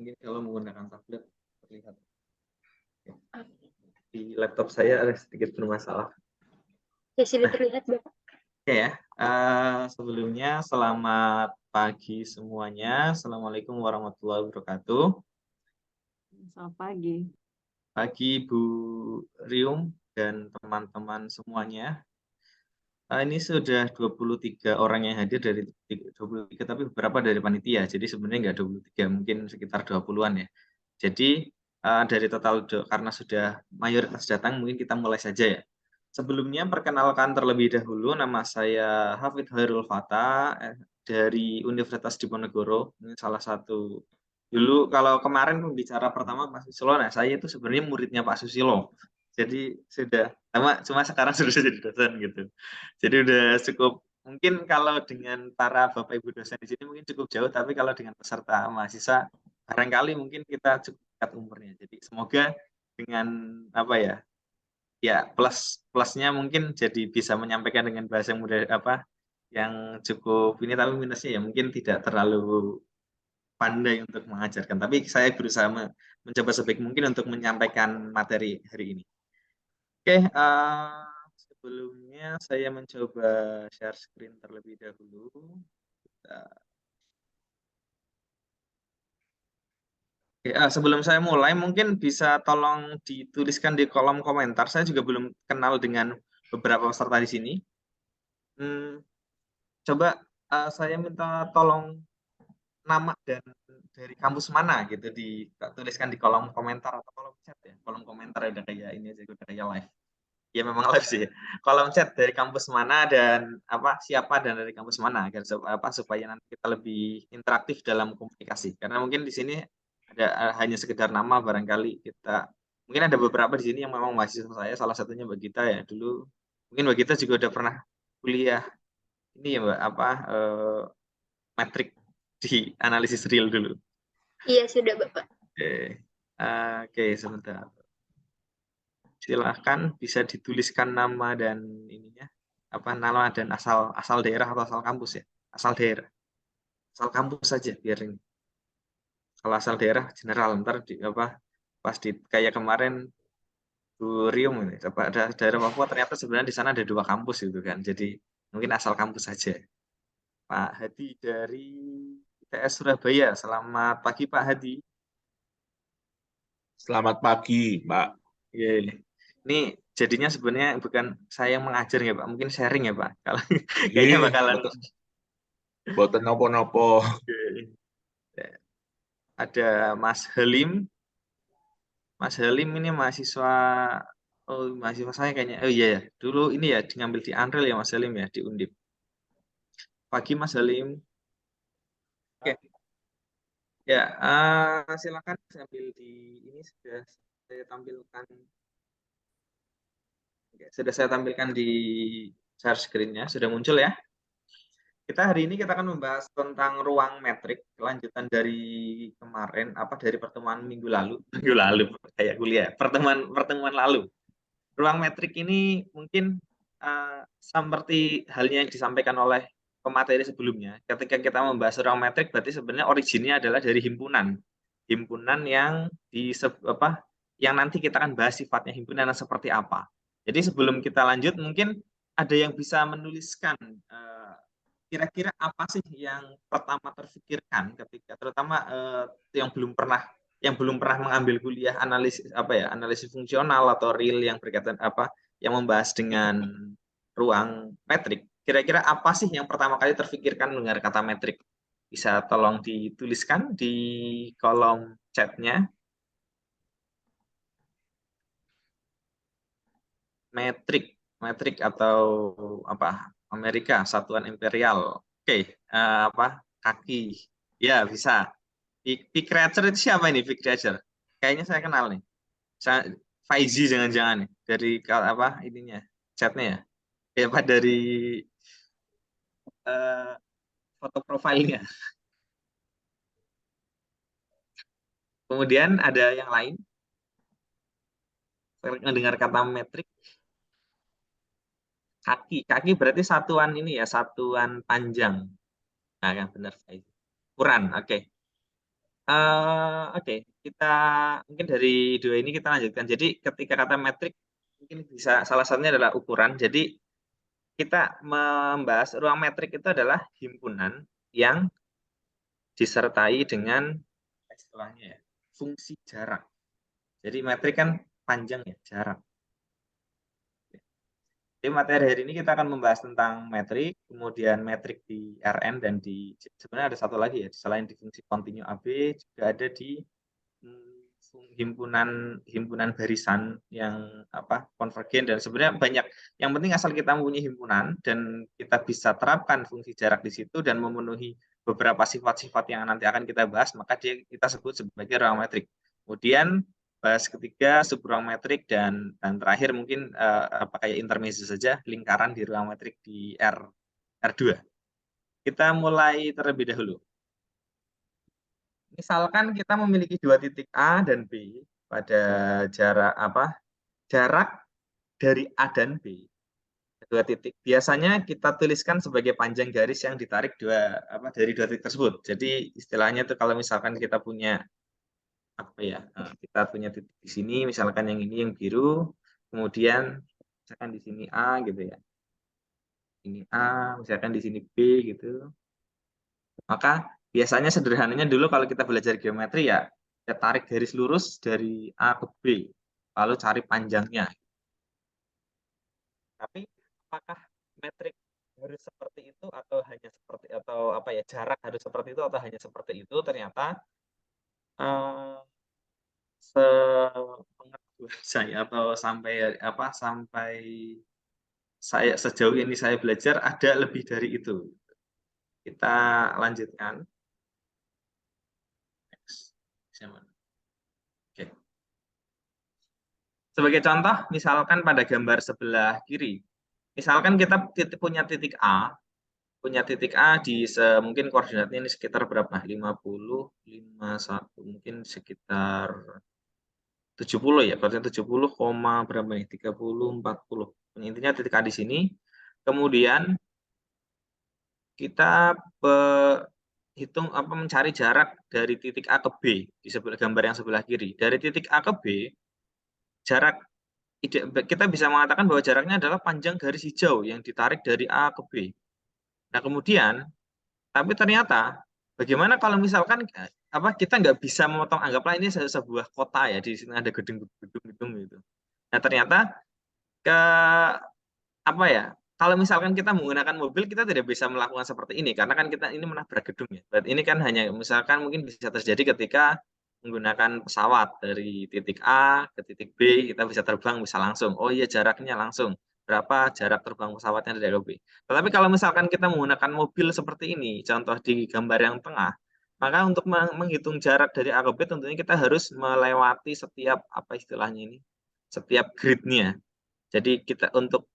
Mungkin kalau menggunakan tablet terlihat. Di laptop saya ada sedikit bermasalah. Ya, sudah terlihat, Bapak. Oke ya. Sebelumnya selamat pagi semuanya. Assalamualaikum warahmatullahi wabarakatuh. Selamat pagi. Pagi Bu Rium dan teman-teman semuanya. Ini sudah 23 orang yang hadir dari 23, tapi beberapa dari panitia. Jadi sebenarnya nggak 23, mungkin sekitar 20-an ya. Jadi dari total karena sudah mayoritas datang, mungkin kita mulai saja ya. Sebelumnya perkenalkan terlebih dahulu, nama saya Hafid Hairul Fatah dari Universitas Diponegoro. Ini salah satu. Dulu kalau kemarin pembicara pertama Pak Susilo, nah saya itu sebenarnya muridnya Pak Susilo. Jadi sudah cuma sekarang sudah jadi dosen gitu. Jadi udah cukup, mungkin kalau dengan para Bapak Ibu dosen di sini mungkin cukup jauh, tapi kalau dengan peserta mahasiswa barangkali mungkin kita cukup dekat umurnya. Jadi semoga dengan apa ya? Ya, plusnya mungkin jadi bisa menyampaikan dengan bahasa yang mudah yang cukup ini, tapi minusnya ya mungkin tidak terlalu pandai untuk mengajarkan. Tapi saya berusaha mencoba sebaik mungkin untuk menyampaikan materi hari ini. Oke, sebelumnya saya mencoba share screen terlebih dahulu. Oke, sebelum saya mulai, mungkin bisa tolong dituliskan di kolom komentar. Saya juga belum kenal dengan beberapa peserta di sini. Coba saya minta tolong nama dan dari kampus mana gitu dituliskan di kolom komentar atau kolom chat ya. Kolom komentar udah kayak ini aja, udah kayak live. Ya memang live sih. Kolom chat dari kampus mana dan siapa dan dari kampus mana agar supaya nanti kita lebih interaktif dalam komunikasi. Karena mungkin di sini ada hanya sekedar nama, barangkali kita mungkin ada beberapa di sini yang memang mahasiswa saya, salah satunya Mbak Gita ya dulu. Mungkin Mbak Gita juga udah pernah kuliah ini ya Mbak metrik di analisis real dulu. Iya, sudah, Bapak. Oke, sebentar. Silahkan bisa dituliskan nama dan ininya nama dan asal daerah atau asal kampus ya. Asal daerah. Asal kampus saja biar ini. Kalau asal daerah general, ntar pas di kayak kemarin Bu Rium ini, ada daerah Papua, ternyata sebenarnya di sana ada 2 kampus gitu kan. Jadi mungkin asal kampus saja. Pak Hadi dari ITS Surabaya. Selamat pagi Pak Hadi. Selamat pagi, Pak. Ini jadinya sebenarnya bukan saya yang mengajar ya Pak, mungkin sharing ya Pak. Kalau kayaknya bakalan boten nopo-nopo. Ada Mas Halim. Mas Halim ini mahasiswa saya kayaknya. Oh iya ya, dulu ini ya ngambil di Unreal ya Mas Halim ya, di Undip. Pagi Mas Halim. Oke. Ya, silakan sambil di ini sudah saya tampilkan. Sudah saya tampilkan di share screen-nya, sudah muncul ya. Hari ini kita akan membahas tentang ruang metrik, kelanjutan dari kemarin, dari pertemuan minggu lalu kayak kuliah, pertemuan lalu. Ruang metrik ini mungkin seperti halnya yang disampaikan oleh pemateri sebelumnya. Ketika kita membahas ruang metrik, berarti sebenarnya originnya adalah dari himpunan yang yang nanti kita akan bahas sifatnya himpunan seperti apa. Jadi sebelum kita lanjut, mungkin ada yang bisa menuliskan kira-kira apa sih yang pertama terfikirkan ketika terutama yang belum pernah mengambil kuliah analisis fungsional atau real yang berkaitan yang membahas dengan ruang metrik. Kira-kira apa sih yang pertama kali terfikirkan mendengar kata metrik? Bisa tolong dituliskan di kolom chatnya. Metrik atau Amerika, satuan imperial. Oke, kaki. Ya, bisa. Big Creature itu siapa ini Big Creature? Kayaknya saya kenal nih. Faizi jangan-jangan nih dari ininya, chatnya ya. Dari foto profilnya. Kemudian ada yang lain. Mendengar kata metrik. Kaki berarti satuan ini ya, satuan panjang. Nah, kan benar. Ukuran, oke. Oke, kita mungkin dari dua ini kita lanjutkan. Jadi ketika kata metrik mungkin bisa salah satunya adalah ukuran. Jadi kita membahas ruang metrik itu adalah himpunan yang disertai dengan istilahnya ya, fungsi jarak. Jadi metrik kan panjang ya, jarak. Jadi materi hari ini kita akan membahas tentang metrik, kemudian metrik di Rn dan di sebenarnya ada satu lagi ya, selain di fungsi kontinu AB juga ada di himpunan barisan yang konvergen dan sebenarnya banyak. Yang penting asal kita mempunyai himpunan dan kita bisa terapkan fungsi jarak di situ dan memenuhi beberapa sifat-sifat yang nanti akan kita bahas, maka kita sebut sebagai ruang metrik. Kemudian bahas ketiga subruang metrik dan terakhir mungkin kayak intermezzo saja lingkaran di ruang metrik di R2. Kita mulai terlebih dahulu. Misalkan kita memiliki dua titik A dan B pada jarak dari A dan B dua titik. Biasanya kita tuliskan sebagai panjang garis yang ditarik dari dua titik tersebut. Jadi istilahnya itu kalau misalkan kita punya kita punya titik di sini, misalkan yang ini yang biru, kemudian misalkan di sini A gitu ya. Ini A, misalkan di sini B gitu. Maka biasanya sederhananya dulu kalau kita belajar geometri ya, kita tarik garis lurus dari A ke B, lalu cari panjangnya. Tapi apakah metrik harus seperti itu atau hanya seperti jarak harus seperti itu atau hanya seperti itu? Ternyata sepengetahuan saya atau sampai saya sejauh ini saya belajar ada lebih dari itu. Kita lanjutkan. Oke. Sebagai contoh, misalkan pada gambar sebelah kiri, misalkan kita punya titik A di mungkin koordinatnya ini sekitar berapa? 50, 51, mungkin sekitar 70 ya, koordinat 70, berapa nih? 30, 40. Intinya titik A di sini. Kemudian kita mencari jarak dari titik A ke B di sebelah gambar yang sebelah kiri. Dari titik A ke B, jarak kita bisa mengatakan bahwa jaraknya adalah panjang garis hijau yang ditarik dari A ke B. Nah, kemudian tapi ternyata bagaimana kalau misalkan kita nggak bisa memotong, anggaplah ini sebuah kota ya, di sini ada gedung-gedung gitu. Nah, ternyata kalau misalkan kita menggunakan mobil, kita tidak bisa melakukan seperti ini karena kan kita ini menabrak gedung ya. Berarti ini kan hanya misalkan mungkin bisa terjadi ketika menggunakan pesawat dari titik A ke titik B, kita bisa terbang bisa langsung. Oh iya, jaraknya langsung berapa jarak terbang pesawatnya dari A ke B. Tetapi kalau misalkan kita menggunakan mobil seperti ini, contoh di gambar yang tengah, maka untuk menghitung jarak dari A ke B tentunya kita harus melewati setiap setiap gridnya. Jadi kita untuk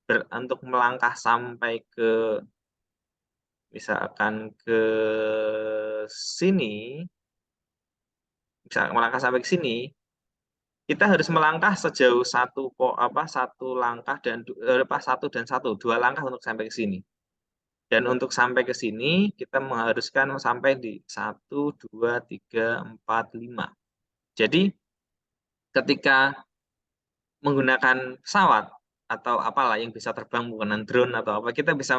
melangkah sampai ke misalkan ke sini, kita harus melangkah sejauh satu langkah dan dua langkah untuk sampai ke sini. Dan untuk sampai ke sini kita mengharuskan sampai di 1, 2, 3, 4, 5. Jadi ketika menggunakan pesawat atau apalah yang bisa terbang menggunakan drone atau apa, kita bisa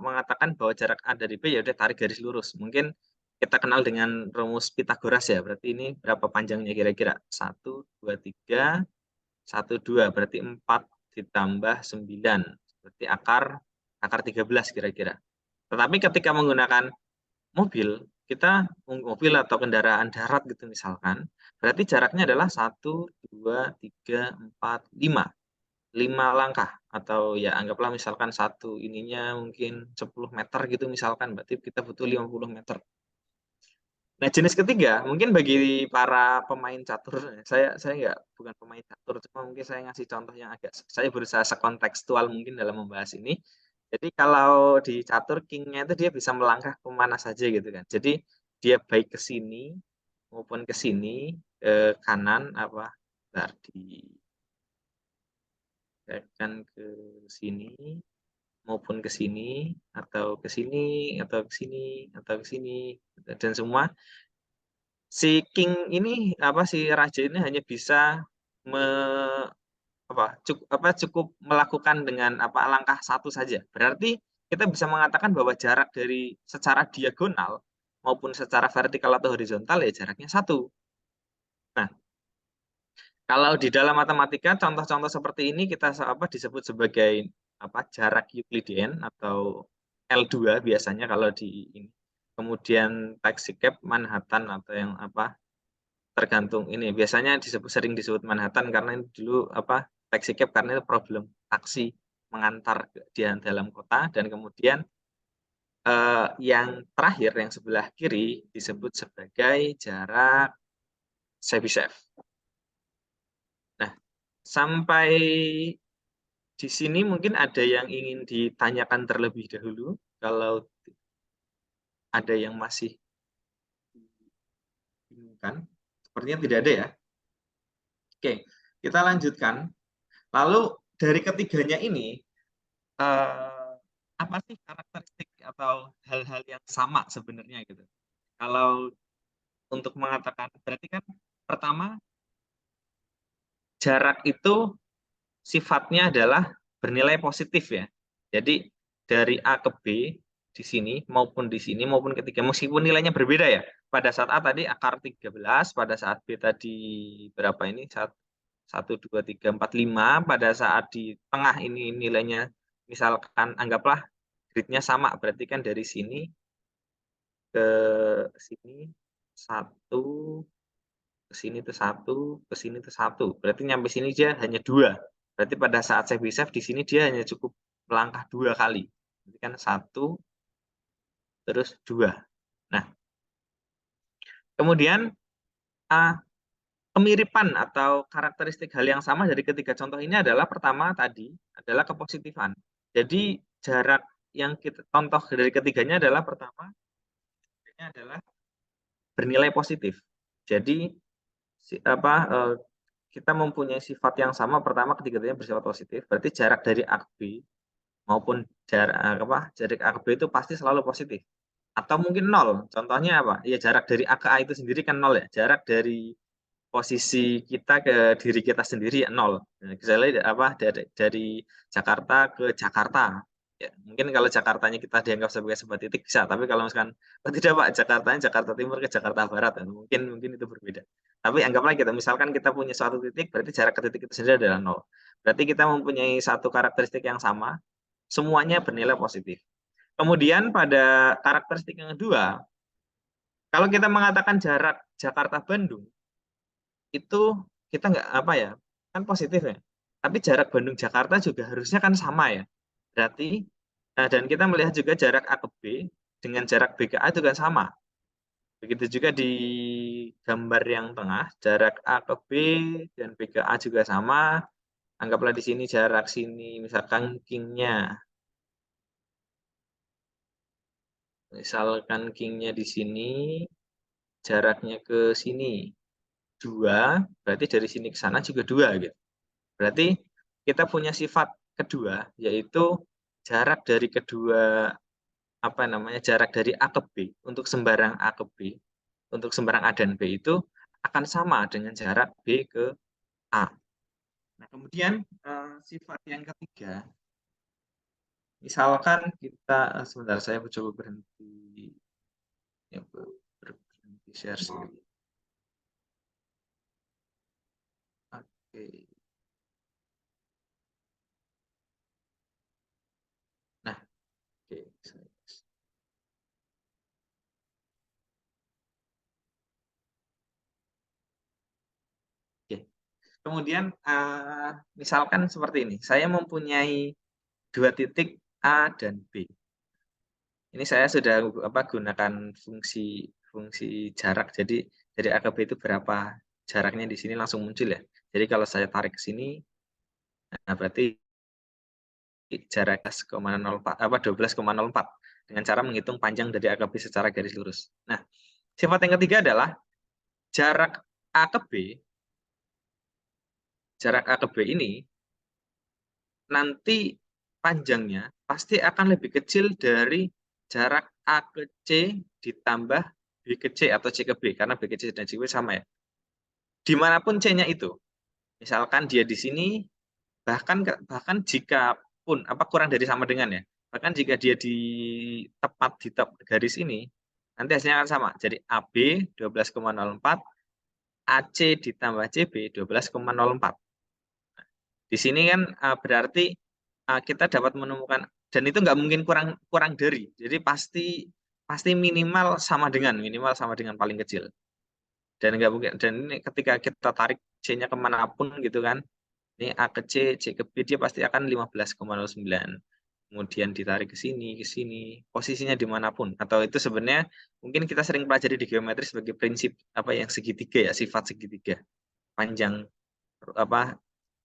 mengatakan bahwa jarak A dari B ya udah tarik garis lurus. Mungkin kita kenal dengan rumus Pitagoras ya. Berarti ini berapa panjangnya kira-kira? 1, 2, 3, 1, 2. Berarti 4 ditambah 9. Berarti akar 13 kira-kira. Tetapi ketika menggunakan mobil atau kendaraan darat gitu misalkan, berarti jaraknya adalah 1, 2, 3, 4, 5. 5 langkah atau ya anggaplah misalkan satu ininya mungkin 10 meter gitu misalkan, berarti kita butuh 50 meter. Nah, jenis ketiga mungkin bagi para pemain catur, saya bukan pemain catur, cuma mungkin saya ngasih contoh yang saya berusaha sekontekstual mungkin dalam membahas ini. Jadi kalau di catur kingnya itu dia bisa melangkah kemana saja gitu kan. Jadi dia baik ke sini maupun ke sini, ke kanan akan ke sini maupun ke sini atau ke sini atau ke sini atau ke sini dan semua si king ini si raja ini hanya bisa cukup melakukan dengan langkah satu saja. Berarti kita bisa mengatakan bahwa jarak dari secara diagonal maupun secara vertikal atau horizontal ya jaraknya satu. Nah, kalau di dalam matematika contoh-contoh seperti ini kita disebut sebagai jarak Euclidean atau L2 biasanya kalau di ini. Kemudian taxi cab Manhattan atau yang tergantung ini biasanya sering disebut Manhattan karena ini dulu taxi cab karena itu problem taksi mengantar di dalam kota, dan kemudian yang terakhir yang sebelah kiri disebut sebagai jarak Chebyshev. Nah, sampai di sini mungkin ada yang ingin ditanyakan terlebih dahulu. Kalau ada yang masih dibingungkan, sepertinya tidak ada ya. Oke, kita lanjutkan. Lalu dari ketiganya ini, apa sih karakteristik atau hal-hal yang sama sebenarnya gitu? Kalau untuk mengatakan, berarti kan pertama, jarak itu sifatnya adalah bernilai positif ya. Jadi dari A ke B di sini maupun di sini maupun ketiga, meskipun nilainya berbeda ya. Pada saat A tadi akar 13, pada saat B tadi berapa ini? 1, 2, 3, 4, 5. Pada saat di tengah ini nilainya misalkan anggaplah gridnya sama, berarti kan dari sini ke sini 1, ke sini itu 1, ke sini itu 1. Berarti nyampe sini dia hanya 2. Berarti pada saat Chebyshev di sini dia hanya cukup melangkah 2 kali. Berarti kan 1 terus 2. Nah, kemudian kemiripan atau karakteristik hal yang sama dari ketiga contoh ini adalah pertama tadi adalah kepositifan. Jadi jarak yang kita contoh dari ketiganya adalah pertama adalah bernilai positif. Jadi kita mempunyai sifat yang sama, pertama ketiganya bersifat positif, berarti jarak dari A ke B maupun jarak A ke B itu pasti selalu positif. Atau mungkin 0. Contohnya apa? Ya jarak dari A ke A itu sendiri kan 0 ya. Jarak dari posisi kita ke diri kita sendiri ya 0. Misalnya dari Jakarta ke Jakarta. Ya, mungkin kalau Jakartanya kita dianggap sebagai sebuah titik bisa, tapi kalau misalkan tidak Pak, Jakartanya Jakarta Timur ke Jakarta Barat, mungkin itu berbeda. Tapi anggaplah misalkan kita punya suatu titik, berarti jarak ke titik itu sendiri adalah 0. Berarti kita mempunyai satu karakteristik yang sama, semuanya bernilai positif. Kemudian pada karakteristik yang kedua, kalau kita mengatakan jarak Jakarta-Bandung, itu kita nggak kan positif ya. Tapi jarak Bandung-Jakarta juga harusnya kan sama ya. Berarti, dan kita melihat juga jarak A ke B dengan jarak B ke A itu kan sama. Begitu juga di gambar yang tengah, jarak A ke B dan B ke A juga sama. Anggaplah di sini jarak sini, misalkan king-nya. Misalkan king-nya di sini, jaraknya ke sini 2, berarti dari sini ke sana juga 2 gitu. Berarti kita punya sifat kedua, yaitu jarak dari kedua jarak dari A ke B untuk sembarang A ke B, untuk sembarang A dan B itu akan sama dengan jarak B ke A. Nah, kemudian sifat yang ketiga, misalkan kita sebentar saya coba berhenti share screen. Oke. Nah, oke. Kemudian misalkan seperti ini, saya mempunyai 2 titik A dan B. Ini saya sudah gunakan fungsi jarak. Jadi dari A ke B itu berapa jaraknya di sini langsung muncul ya. Jadi kalau saya tarik ke sini, nah berarti jarak 12,04 dengan cara menghitung panjang dari A ke B secara garis lurus. Nah, sifat yang ketiga adalah jarak A ke B. Jarak A ke B ini nanti panjangnya pasti akan lebih kecil dari jarak A ke C ditambah B ke C atau C ke B, karena B ke C dan C ke B sama ya. Dimanapun C-nya itu, misalkan dia di sini, bahkan jika pun kurang dari sama dengan ya, bahkan jika dia tepat di garis ini, nanti hasilnya akan sama. Jadi AB 12,04, AC ditambah CB 12,04. Di sini kan berarti kita dapat menemukan, dan itu nggak mungkin kurang dari, jadi pasti minimal sama dengan paling kecil, dan nggak mungkin. Dan ini ketika kita tarik C-nya kemanapun gitu kan, ini A ke C, C ke B, dia pasti akan 15,09. Kemudian ditarik ke sini, posisinya dimanapun. Atau itu sebenarnya mungkin kita sering pelajari di geometri sebagai prinsip yang segitiga ya, sifat segitiga. Panjang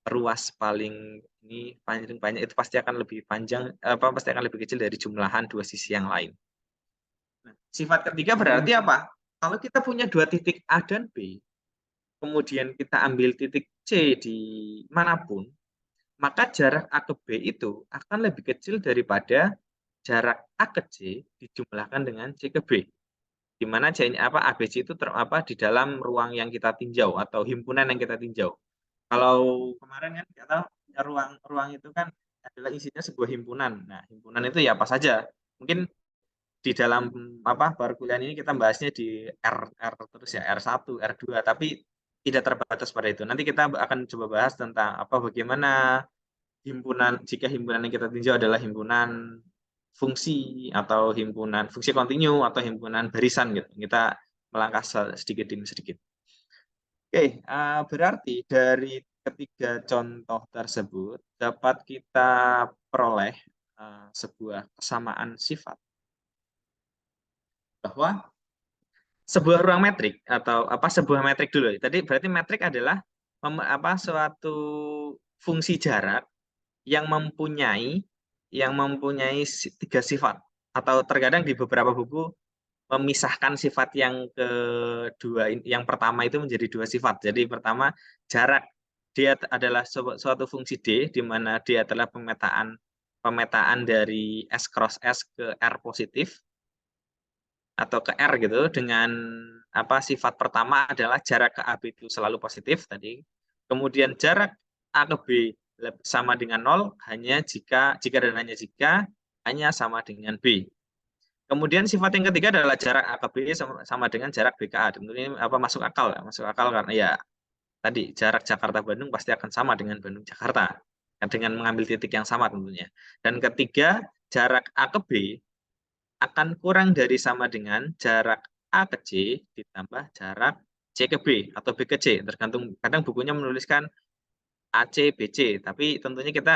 ruas paling banyak itu pasti akan lebih panjang, pasti akan lebih kecil dari jumlahan dua sisi yang lain. Nah, sifat ketiga berarti apa? Kalau kita punya dua titik A dan B, kemudian kita ambil titik C di manapun, maka jarak A ke B itu akan lebih kecil daripada jarak A ke C dijumlahkan dengan C ke B. Di mana ABC itu di dalam ruang yang kita tinjau atau himpunan yang kita tinjau. Kalau kemarin kan kita ruang itu kan adalah isinya sebuah himpunan. Nah, himpunan itu ya apa saja. Mungkin di dalam perkuliahan ini kita bahasnya di R terus ya, R1, R2, tapi tidak terbatas pada itu. Nanti kita akan coba bahas tentang bagaimana jika himpunan yang kita tinjau adalah himpunan fungsi atau himpunan fungsi kontinu atau himpunan barisan gitu. Kita melangkah sedikit demi sedikit. Oke, berarti dari ketiga contoh tersebut dapat kita peroleh sebuah kesamaan sifat bahwa sebuah ruang metrik atau sebuah metrik dulu. Tadi berarti metrik adalah suatu fungsi jarak yang mempunyai tiga sifat, atau terkadang di beberapa buku memisahkan sifat yang kedua, yang pertama itu menjadi dua sifat. Jadi pertama, jarak, dia adalah suatu fungsi D, di mana dia adalah pemetaan dari S cross S ke R positif atau ke R gitu, dengan sifat pertama adalah jarak ke AB itu selalu positif tadi. Kemudian jarak A ke B sama dengan 0 hanya jika dan hanya jika hanya sama dengan B. Kemudian sifat yang ketiga adalah jarak A ke B sama dengan jarak B ke A. Tentunya masuk akal karena ya tadi jarak Jakarta-Bandung pasti akan sama dengan Bandung-Jakarta dengan mengambil titik yang sama tentunya. Dan ketiga, jarak A ke B akan kurang dari sama dengan jarak A ke C ditambah jarak C ke B atau B ke C, tergantung. Kadang bukunya menuliskan AC, BC, tapi tentunya kita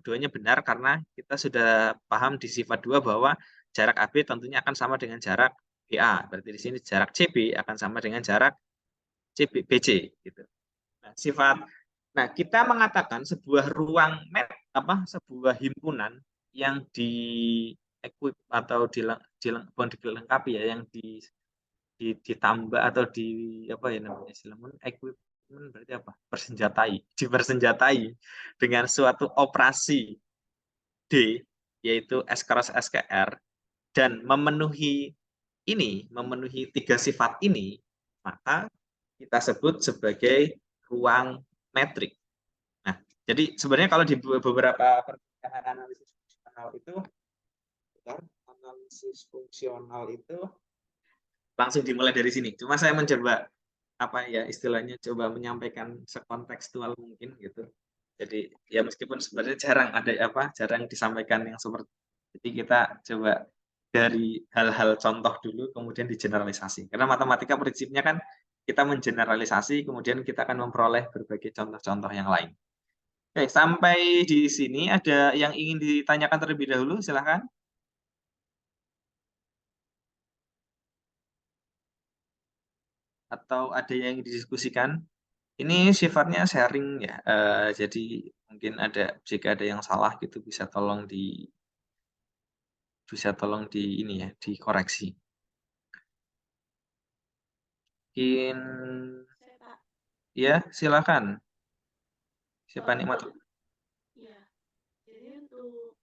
keduanya benar karena kita sudah paham di sifat 2 bahwa jarak AB tentunya akan sama dengan jarak BA. Berarti di sini jarak CB akan sama dengan jarak BC gitu. Nah, kita mengatakan sebuah ruang sebuah himpunan yang di-equip atau dilengkapi ya, yang ditambah atau equipment berarti dipersenjatai dengan suatu operasi D, yaitu S cross S ke R, dan memenuhi tiga sifat ini, maka kita sebut sebagai ruang metrik. Nah, jadi sebenarnya kalau di beberapa perkuliahan analisis fungsional itu langsung dimulai dari sini. Cuma saya mencoba istilahnya coba menyampaikan sekontekstual mungkin gitu. Jadi ya meskipun sebenarnya jarang disampaikan yang seperti, jadi kita coba dari hal-hal contoh dulu kemudian digeneralisasi. Karena matematika prinsipnya kan kita mengeneralisasi, kemudian kita akan memperoleh berbagai contoh-contoh yang lain. Oke, sampai di sini ada yang ingin ditanyakan terlebih dahulu, silakan. Atau ada yang didiskusikan? Ini sifatnya sharing ya, jadi mungkin jika ada yang salah gitu bisa tolong ini ya, dikoreksi. Mungkin ya, silakan. Siapa nih Matu? Ya, jadi untuk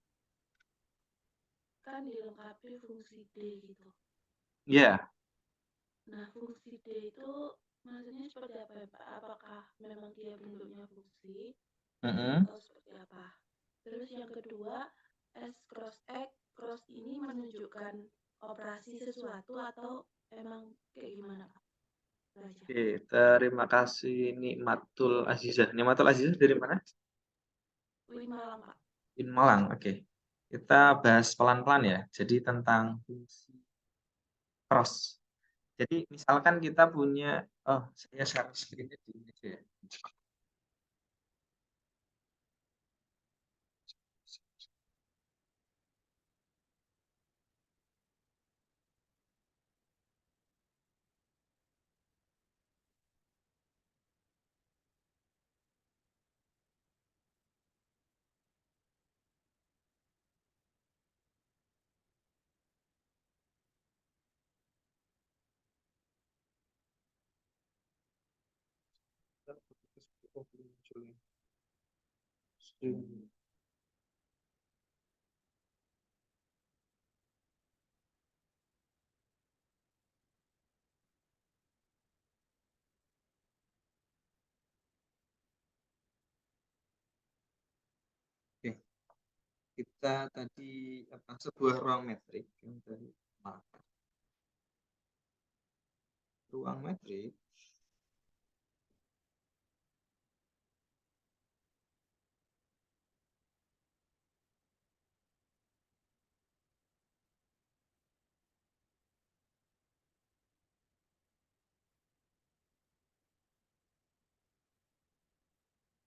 kan dilengkapi fungsi D gitu. Ya. Nah, fungsi D itu maksudnya seperti apa ya, Pak? Apakah memang dia bentuknya fungsi atau seperti apa? Terus yang kedua, S cross X cross ini menunjukkan operasi sesuatu atau emang kayak gimana, Pak? Itu aja. Oke, terima kasih Nikmatul Azizah. Nikmatul Azizah dari mana? Win Malang, Pak. In Malang. Oke. Kita bahas pelan-pelan ya. Jadi tentang fungsi cross. Jadi misalkan kita punya, oh saya share screen-nya di ini aja ya. Oke. Kita tadi sebuah ruang metrik yang dari ruang metrik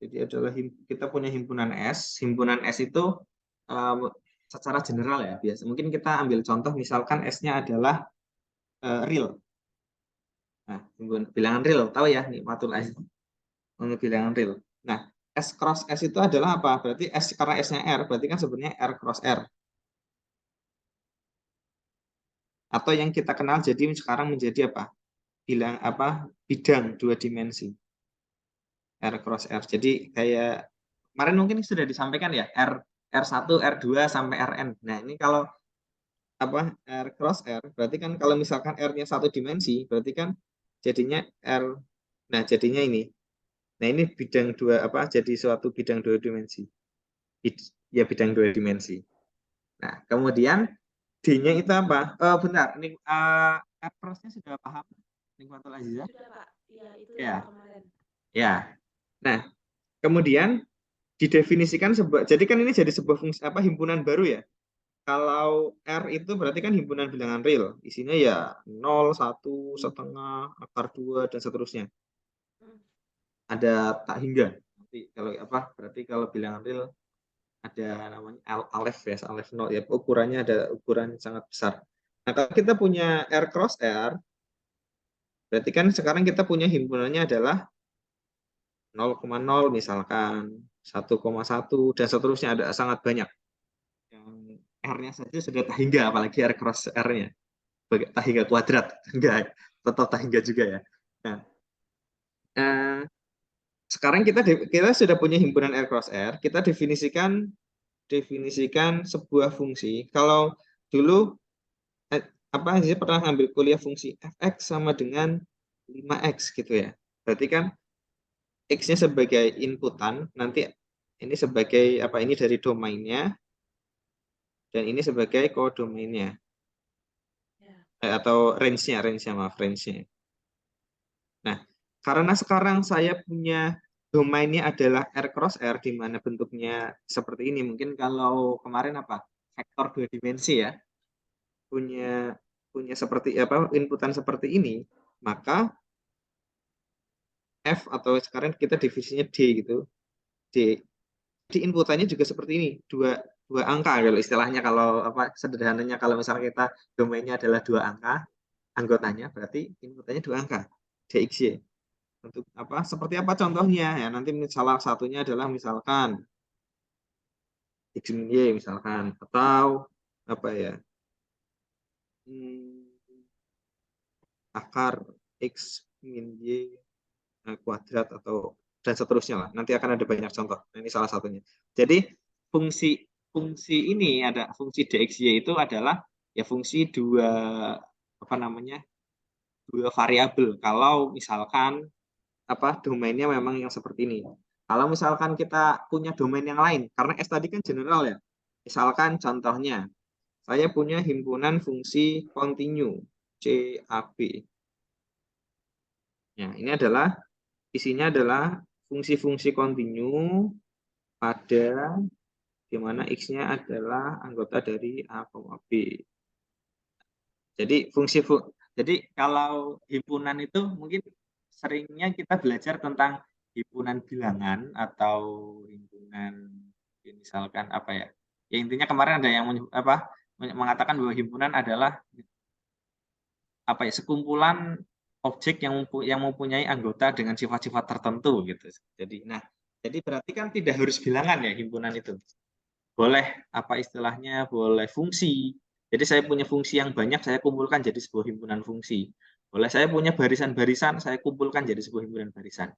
jadi adalah kita punya himpunan S. Himpunan S itu secara general ya biasa. Mungkin kita ambil contoh misalkan S-nya adalah real. Nah, bilangan real tahu ya nih matul S. Untuk bilangan real. Nah, S cross S itu adalah apa? Berarti S karena S-nya R, berarti kan sebenarnya R cross R. Atau yang kita kenal jadi sekarang menjadi apa? Bidang dua dimensi. R cross R. Jadi kayak kemarin mungkin sudah disampaikan ya, R1, R2 sampai Rn. Nah, ini kalau R cross R, berarti kan kalau misalkan R-nya satu dimensi, berarti kan jadinya R. Nah, jadinya ini. Nah, ini bidang dua jadi suatu bidang dua dimensi. Ya bidang dua dimensi. Nah, kemudian D-nya itu apa? Benar, ini R cross-nya sudah paham? Nikmatul Azizah? Sudah, Pak. Iya, itu Ya. yang kemarin. Ya. Nah, kemudian didefinisikan jadi kan ini jadi sebuah fungsi himpunan baru ya. Kalau R itu berarti kan himpunan bilangan real. Isinya ya 0, 1, setengah, akar 2 dan seterusnya. Ada tak hingga. Nanti kalau berarti kalau bilangan real ada namanya alef ya, alef 0 ya. Ukurannya ada ukuran sangat besar. Nah, kalau kita punya R cross R, berarti kan sekarang kita punya himpunannya adalah 0,0 misalkan 1,1 dan seterusnya ada sangat banyak. Yang R-nya saja sudah tak hingga, apalagi R cross R-nya. Tak hingga kuadrat. Enggak, tetap tak hingga juga ya. Nah, sekarang kita sudah punya himpunan R cross R, kita definisikan sebuah fungsi. Kalau dulu sih pernah ngambil kuliah fungsi fx sama dengan 5x gitu ya. Berarti kan x-nya sebagai inputan, nanti ini sebagai ini dari domainnya, dan ini sebagai kodomainnya. Atau range-nya, maaf, range-nya. Nah, karena sekarang saya punya domainnya adalah R cross R, di mana bentuknya seperti ini. Mungkin kalau kemarin vektor dua dimensi ya, punya seperti inputan seperti ini, maka F atau sekarang kita divisinya D gitu. D. Di inputannya juga seperti ini, dua angka kalau istilahnya, kalau sederhananya kalau misalnya kita domainnya adalah dua angka, anggotanya berarti inputannya dua angka, DXY. Untuk seperti apa contohnya ya, nanti salah satunya adalah misalkan X min Y misalkan, atau akar X min Y kuadrat atau dan seterusnya lah. Nanti akan ada banyak contoh. Nah, ini salah satunya. Jadi fungsi ini ada fungsi DXY itu adalah ya fungsi dua dua variabel. Kalau misalkan domainnya memang yang seperti ini. Kalau misalkan kita punya domain yang lain, karena S tadi kan general ya. Misalkan contohnya, saya punya himpunan fungsi continue, CAB. Ya, ini adalah isinya adalah fungsi-fungsi continue pada di mana X-nya adalah anggota dari A, B. Jadi kalau himpunan itu mungkin seringnya kita belajar tentang himpunan bilangan atau himpunan misalkan apa ya. Ya intinya kemarin ada yang mengatakan bahwa himpunan adalah sekumpulan objek yang mempunyai anggota dengan sifat-sifat tertentu gitu. Jadi berarti kan tidak harus bilangan ya himpunan itu. Boleh istilahnya boleh fungsi. Jadi saya punya fungsi yang banyak, saya kumpulkan jadi sebuah himpunan fungsi. Boleh saya punya barisan-barisan, saya kumpulkan jadi sebuah himpunan barisan.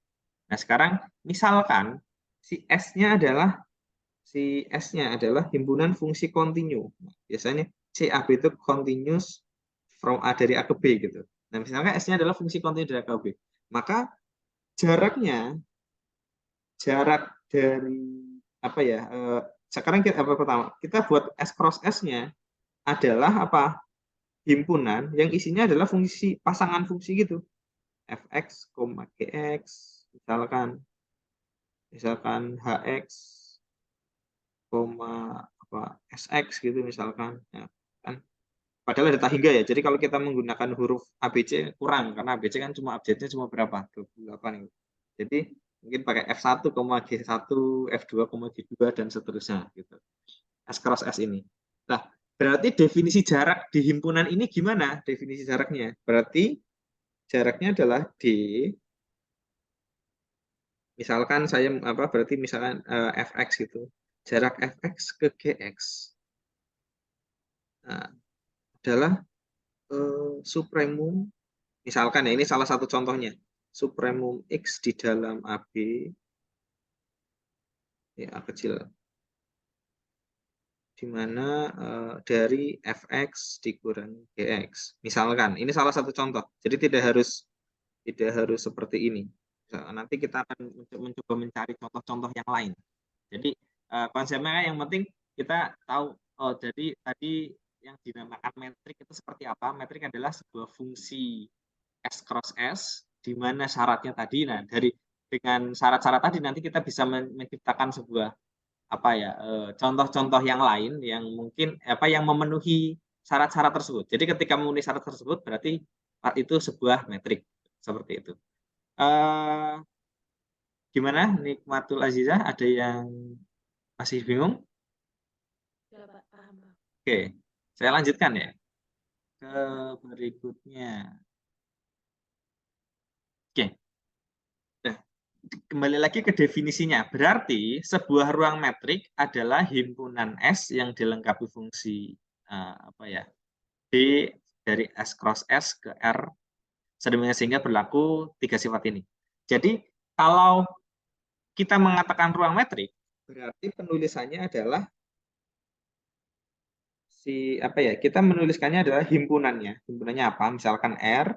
Nah sekarang misalkan si S-nya adalah himpunan fungsi continue. Biasanya CAB itu continuous from A dari A ke B gitu. Nah misalkan S-nya adalah fungsi continue dari A ke B. Maka jarak dari sekarang kita buat S cross S-nya adalah himpunan yang isinya adalah fungsi pasangan fungsi gitu. Fx, Gx, misalkan Hx, Sx gitu misalkan. Ya, kan? Padahal ada hingga ya. Jadi kalau kita menggunakan huruf ABC kurang karena ABC kan abjadnya cuma berapa? 28 gitu. Jadi mungkin pakai F1, G1, F2, G2 dan seterusnya gitu. S cross S ini. Nah, berarti definisi jarak di himpunan ini gimana? Definisi jaraknya. Berarti jaraknya adalah D. Misalkan saya berarti misalkan Fx gitu. Jarak Fx ke Gx. Nah, adalah supremum. Misalkan ya ini salah satu contohnya. Supremum X di dalam AB ya A kecil di mana dari Fx dikurangi Gx. Misalkan, ini salah satu contoh. Jadi tidak harus seperti ini. Nanti kita akan mencoba mencari contoh-contoh yang lain. Jadi konsepnya yang penting kita tahu, jadi tadi yang dinamakan metrik itu seperti apa? Metrik adalah sebuah fungsi S cross S, di mana syaratnya tadi, dengan syarat-syarat tadi nanti kita bisa menciptakan sebuah contoh-contoh yang lain yang mungkin yang memenuhi syarat-syarat tersebut. Jadi ketika memenuhi syarat tersebut berarti itu sebuah metrik seperti itu. Gimana Nikmatul Azizah? Ada yang masih bingung? Ya, Pak, paham, Pak. Oke, saya lanjutkan ya ke berikutnya. Oke. Nah, kembali lagi ke definisinya. Berarti sebuah ruang metrik adalah himpunan S yang dilengkapi fungsi D dari S cross S ke R sehingga berlaku tiga sifat ini. Jadi kalau kita mengatakan ruang metrik, berarti penulisannya adalah kita menuliskannya adalah himpunannya. Himpunannya apa? Misalkan R,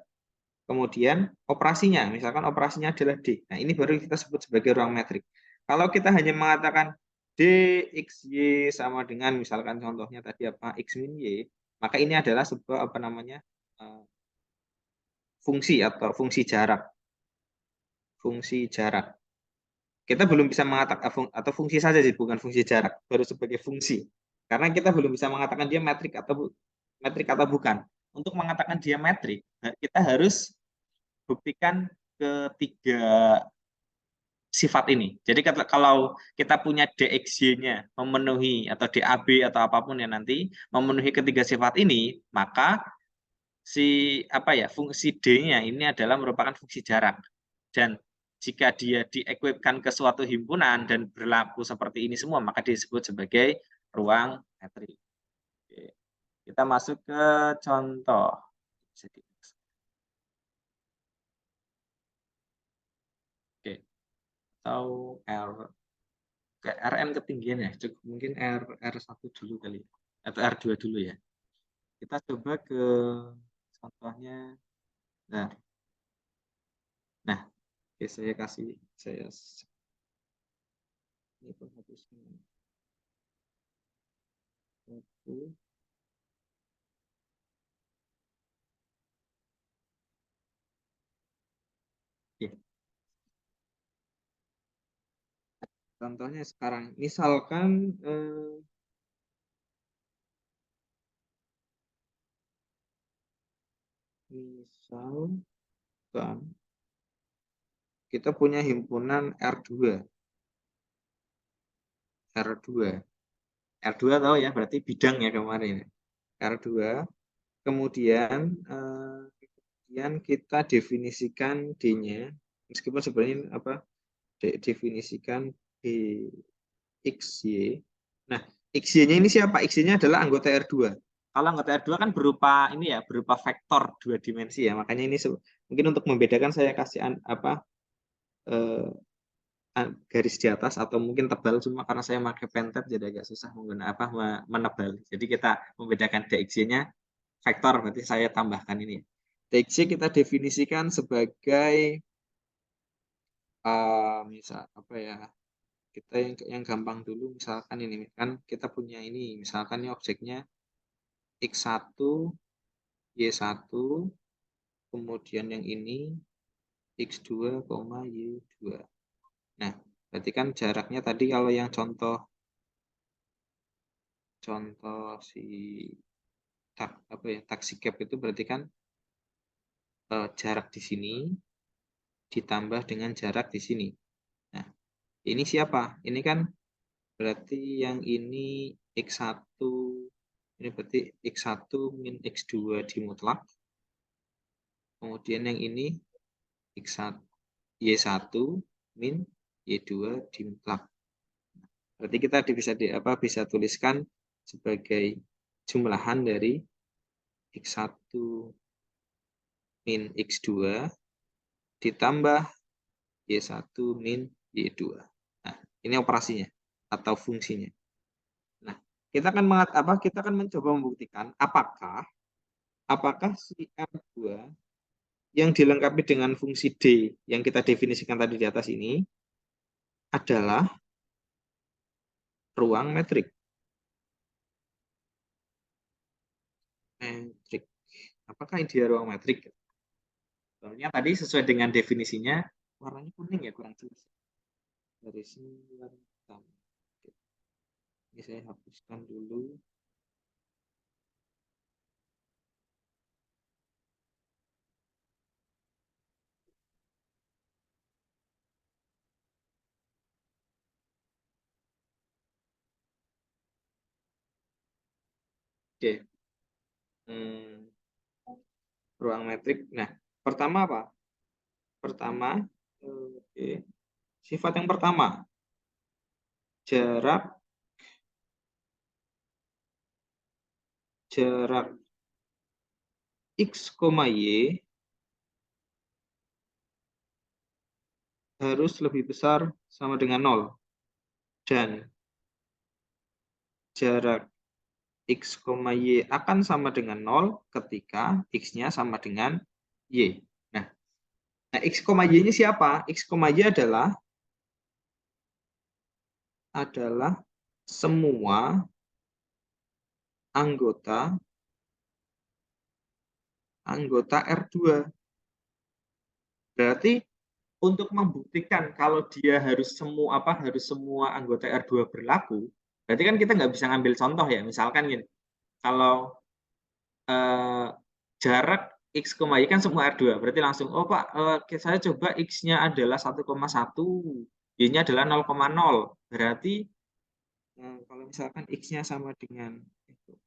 kemudian operasinya, misalkan operasinya adalah D. Nah, ini baru kita sebut sebagai ruang metrik. Kalau kita hanya mengatakan D, X, Y sama dengan misalkan contohnya tadi X min Y, maka ini adalah sebuah fungsi atau fungsi jarak. Fungsi jarak. Kita belum bisa mengatakan, atau fungsi saja sih, bukan fungsi jarak, baru sebagai fungsi. Karena kita belum bisa mengatakan dia metrik atau bukan. Untuk mengatakan dia metrik, kita harus buktikan ketiga sifat ini. Jadi kalau kita punya DXY-nya memenuhi atau DAB atau apapun ya nanti memenuhi ketiga sifat ini, maka fungsi D-nya ini adalah merupakan fungsi jarak. Dan jika dia diequipkan ke suatu himpunan dan berlaku seperti ini semua, maka disebut sebagai ruang metrik. Oke. Kita masuk ke contoh. Oke. Atau RM ketinggian ya, cukup mungkin R1 dulu kali, atau R2 dulu ya. Kita coba ke contohnya Nah, nah, oke, saya kasih ini penghapusnya. Oke. Oke. Contohnya sekarang, misalkan kita punya himpunan R2. R2 tahu ya, berarti bidang ya kemarin. R2. Kemudian kita definisikan D-nya, meskipun sebenarnya definisikan D XY. Nah, XY-nya ini siapa? XY-nya adalah anggota R2. Kalau anggota R2 kan berupa ini ya, berupa vektor 2 dimensi ya. Makanya ini mungkin untuk membedakan saya kasih garis di atas atau mungkin tebal, cuma karena saya pakai pentet jadi agak susah menggunakan menebal. Jadi kita membedakan DXY-nya vektor, berarti saya tambahkan ini. DXY kita definisikan sebagai misal kita yang gampang dulu, misalkan ini kan kita punya ini, misalkan ini objeknya X1 Y1, kemudian yang ini X2, Y2. Nah, berarti kan jaraknya tadi kalau yang contoh si taksi cab itu berarti kan jarak di sini ditambah dengan jarak di sini. Nah, ini siapa? Ini kan berarti yang ini X1, ini berarti X1 min X2 di mutlak. Kemudian yang ini X1 Y1 min Y2 di mutlak. Berarti kita bisa tuliskan sebagai jumlahan dari X1 min X2 ditambah Y1 min Y2. Nah, ini operasinya atau fungsinya. Nah, kita akan mencoba membuktikan apakah si M2 yang dilengkapi dengan fungsi D yang kita definisikan tadi di atas ini adalah ruang metrik. Apakah dia ruang metrik? Soalnya tadi sesuai dengan definisinya warnanya kuning ya, kurang jelas. Dari sini hitam. Ini saya hapuskan dulu. Oke. Ruang metrik. Nah, pertama apa? Pertama, sifat yang pertama, jarak X, Y harus lebih besar sama dengan 0. Dan jarak X, Y akan sama dengan 0 ketika X-nya sama dengan Y. Nah, X, Y ini siapa? X, Y adalah semua anggota R2. Berarti untuk membuktikan kalau dia harus semua anggota R2 berlaku, berarti kan kita nggak bisa ngambil contoh ya. Misalkan gini, kalau jarak X, Y kan semua R2, berarti langsung, oh Pak, saya coba X-nya adalah 1,1, Y-nya adalah 0,0. Berarti kalau misalkan X-nya sama dengan 1,1,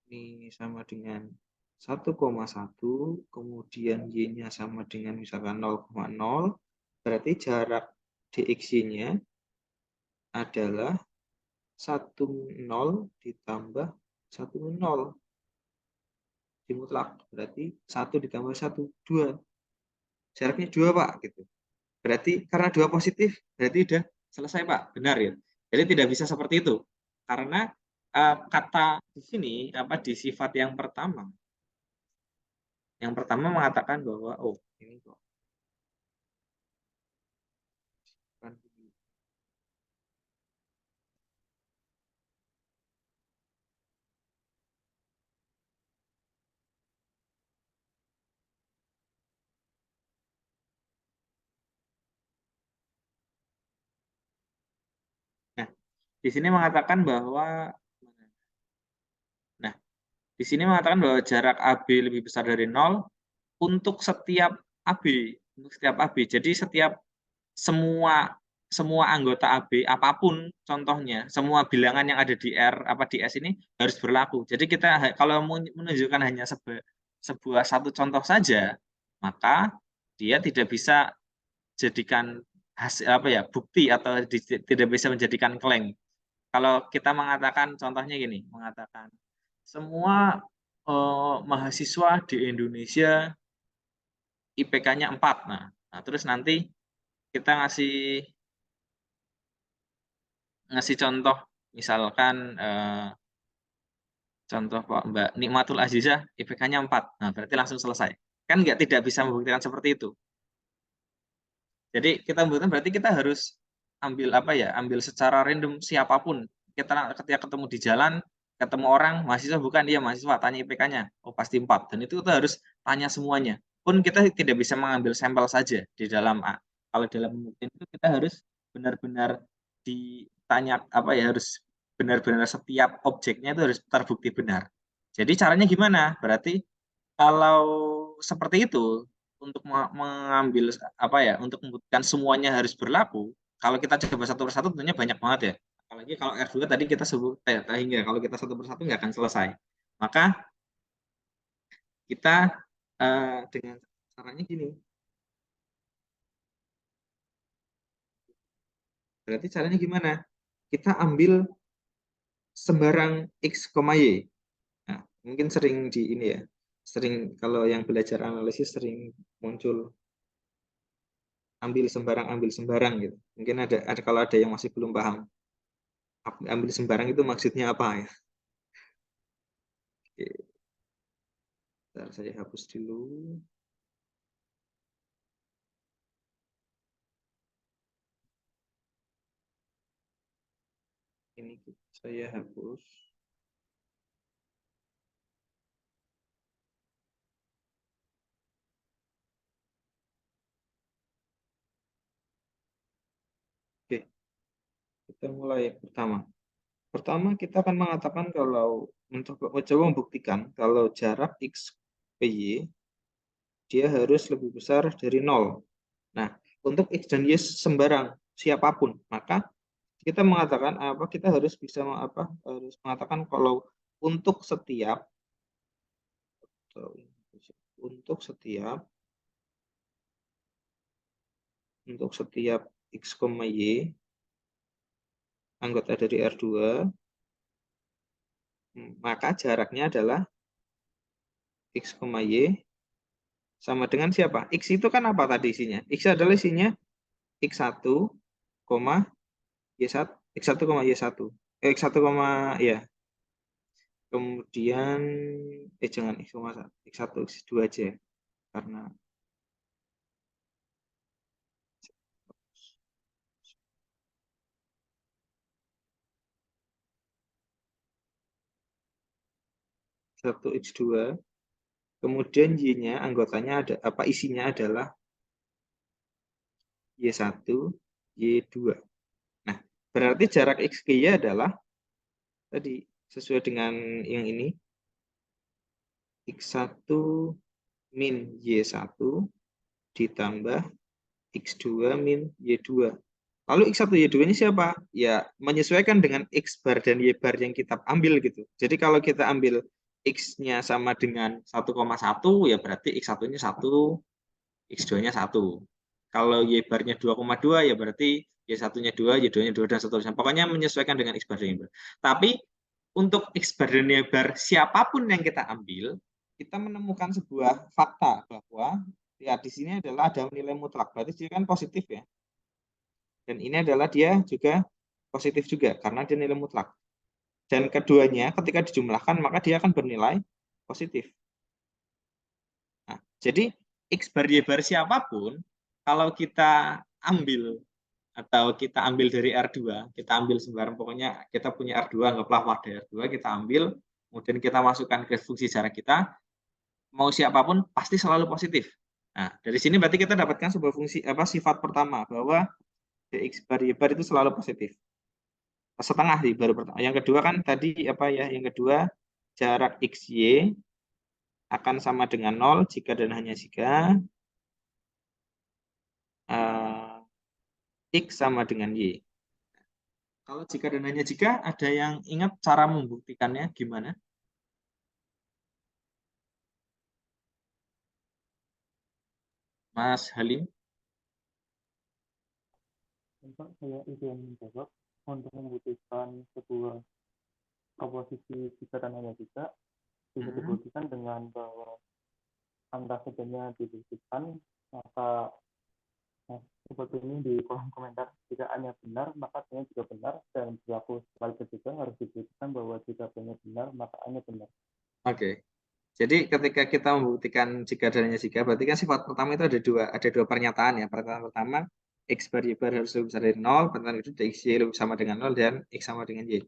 ini sama dengan 1,1, kemudian Y-nya sama dengan misalkan 0,0, berarti jarak DX-nya adalah 10 ditambah 10 di mutlak. Berarti 1 ditambah 1, 2. Jaraknya 2, Pak. Gitu. Berarti karena 2 positif, berarti udah selesai Pak, benar ya? Jadi tidak bisa seperti itu. Karena kata di sini, di sifat yang pertama mengatakan bahwa, oh ini kok. Nah, di sini mengatakan bahwa di sini mengatakan bahwa jarak AB lebih besar dari 0 untuk setiap AB, Jadi semua anggota AB apapun contohnya, semua bilangan yang ada di R di S ini harus berlaku. Jadi kita kalau menunjukkan hanya sebuah satu contoh saja, maka dia tidak bisa jadikan hasil bukti atau tidak bisa menjadikan klaim. Kalau kita mengatakan contohnya gini, mengatakan semua mahasiswa di Indonesia IPK-nya 4. Nah, terus nanti kita ngasih contoh, misalkan contoh Mbak Nikmatul Azizah IPK-nya 4. Nah, berarti langsung selesai. Kan tidak bisa membuktikan seperti itu. Jadi kita membuktikan berarti kita harus ambil ambil secara random siapapun. Kita ketika ketemu di jalan, ketemu orang, mahasiswa bukan, dia mahasiswa, tanya IPK-nya. Oh, pasti 4. Dan itu kita harus tanya semuanya. Pun kita tidak bisa mengambil sampel saja di dalam kalau dalam pembuktian itu kita harus benar-benar ditanya harus benar-benar setiap objeknya itu harus terbukti benar. Jadi caranya gimana? Berarti kalau seperti itu untuk mengambil untuk membuktikan semuanya harus berlaku, kalau kita coba satu persatu tentunya banyak banget ya. Apalagi kalau R2 tadi kita sebut hingga kalau kita satu persatu nggak akan selesai. Maka kita dengan caranya gini. Berarti caranya gimana? Kita ambil sembarang X, Y. Nah, mungkin sering di ini ya. Sering kalau yang belajar analisis sering muncul ambil sembarang gitu. Mungkin ada kalau ada yang masih belum paham. Ambil sembarang itu maksudnya apa ya? Oke. Bentar, saya hapus dulu. Ini saya hapus. Oke. Kita mulai pertama. Pertama kita akan mengatakan kalau mencoba membuktikan kalau jarak X ke Y dia harus lebih besar dari 0. Nah, untuk X dan Y sembarang siapapun, maka kita mengatakan kita harus bisa harus mengatakan kalau untuk setiap X, Y anggota dari R2 maka jaraknya adalah X, Y sama dengan siapa? X itu kan apa tadi isinya? X adalah isinya X1, Y1, X1, Y1. X1, ya. Kemudian jangan X1, X2 aja karena satu X2, kemudian Y-nya anggotanya ada isinya adalah Y1, Y2. Nah, berarti jarak X ke Y adalah tadi sesuai dengan yang ini X1 min Y1 ditambah X2 min Y2. Lalu X1 Y2 ini siapa? Ya, menyesuaikan dengan X bar dan Y bar yang kita ambil gitu. Jadi kalau kita ambil X-nya sama dengan 1,1 ya berarti X1-nya 1, X2-nya 1. Kalau Y bar-nya 2,2 ya berarti Y1-nya 2, Y2-nya 2 dan seterusnya. Pokoknya menyesuaikan dengan X bar dan Y bar. Tapi untuk X bar dan Y bar siapapun yang kita ambil, kita menemukan sebuah fakta bahwa lihat di sini adalah ada nilai mutlak, berarti dia kan positif ya. Dan ini adalah dia juga positif juga karena dia nilai mutlak. Dan keduanya ketika dijumlahkan maka dia akan bernilai positif. Nah, jadi X bar Y bar siapapun, kalau kita ambil atau kita ambil dari R2, kita ambil sembarang, pokoknya kita punya R2, anggaplah wadah R2, kita ambil, kemudian kita masukkan ke fungsi jarak kita, mau siapapun pasti selalu positif. Nah, dari sini berarti kita dapatkan sebuah fungsi sifat pertama bahwa X bar Y bar itu selalu positif. Setengah sih baru pertama. Yang kedua kan tadi yang kedua jarak XY akan sama dengan 0 jika dan hanya jika X sama dengan Y. Kalau jika dan hanya jika, ada yang ingat cara membuktikannya gimana? Mas Halim? Pak, saya izin menjawab untuk membuktikan sebuah proposisi jika dan hanya jika bisa dibuktikan dengan bahwa angka saja dibuktikan, maka seperti ini di kolom komentar, jika A-nya benar maka B-nya juga benar, dan berlaku sebaliknya juga harus dibuktikan bahwa jika B-nya benar maka A-nya benar. Oke. Jadi ketika kita membuktikan jika dan hanya jika, berarti kan sifat pertama itu ada dua pernyataan ya. Pernyataan pertama X bar Y bar harus lebih besar dari 0, pernyataan kedua X Y lebih sama dengan 0 dan X sama dengan Y.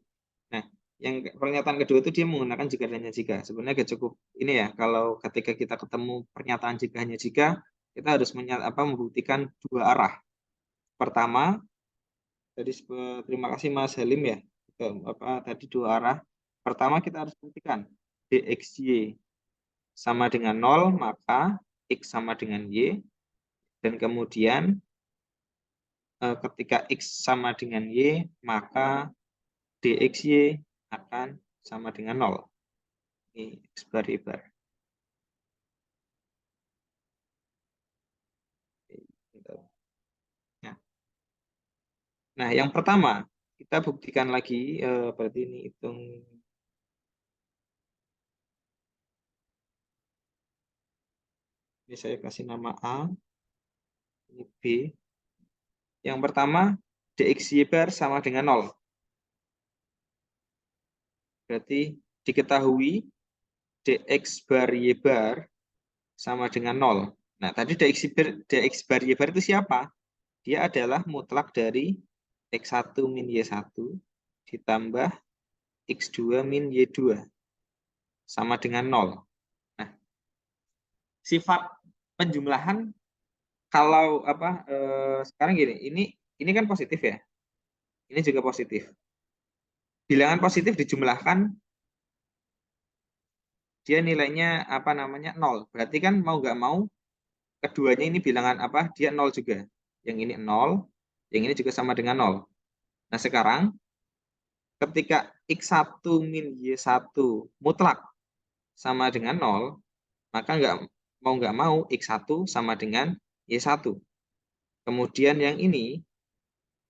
Nah, yang pernyataan kedua itu dia menggunakan jika dan hanya jika. Sebenarnya gak cukup ini ya, kalau ketika kita ketemu pernyataan jika hanya jika, kita harus membuktikan dua arah. Pertama, tadi terima kasih Mas Halim ya, tadi dua arah. Pertama kita harus buktikan DXY sama dengan 0, maka X sama dengan Y. Dan kemudian ketika X sama dengan Y, maka DXY akan sama dengan 0. Ini X bar Y bar. Nah, yang pertama, kita buktikan lagi, berarti ini hitung. Ini saya kasih nama A, ini B. Yang pertama, DXY bar sama dengan 0. Berarti diketahui DX bar Y bar sama dengan 0. Nah, tadi DX bar Y bar itu siapa? Dia adalah mutlak dari X1 min Y1 ditambah X2 min Y2 sama dengan 0. Nah, sifat penjumlahan kalau sekarang gini, ini kan positif ya. Ini juga positif. Bilangan positif dijumlahkan dia nilainya 0. Berarti kan mau nggak mau keduanya ini bilangan dia 0 juga. Yang ini 0, yang ini juga sama dengan 0. Nah, sekarang ketika X1 min Y1 mutlak sama dengan 0, maka nggak mau X1 sama dengan Y1. Kemudian yang ini,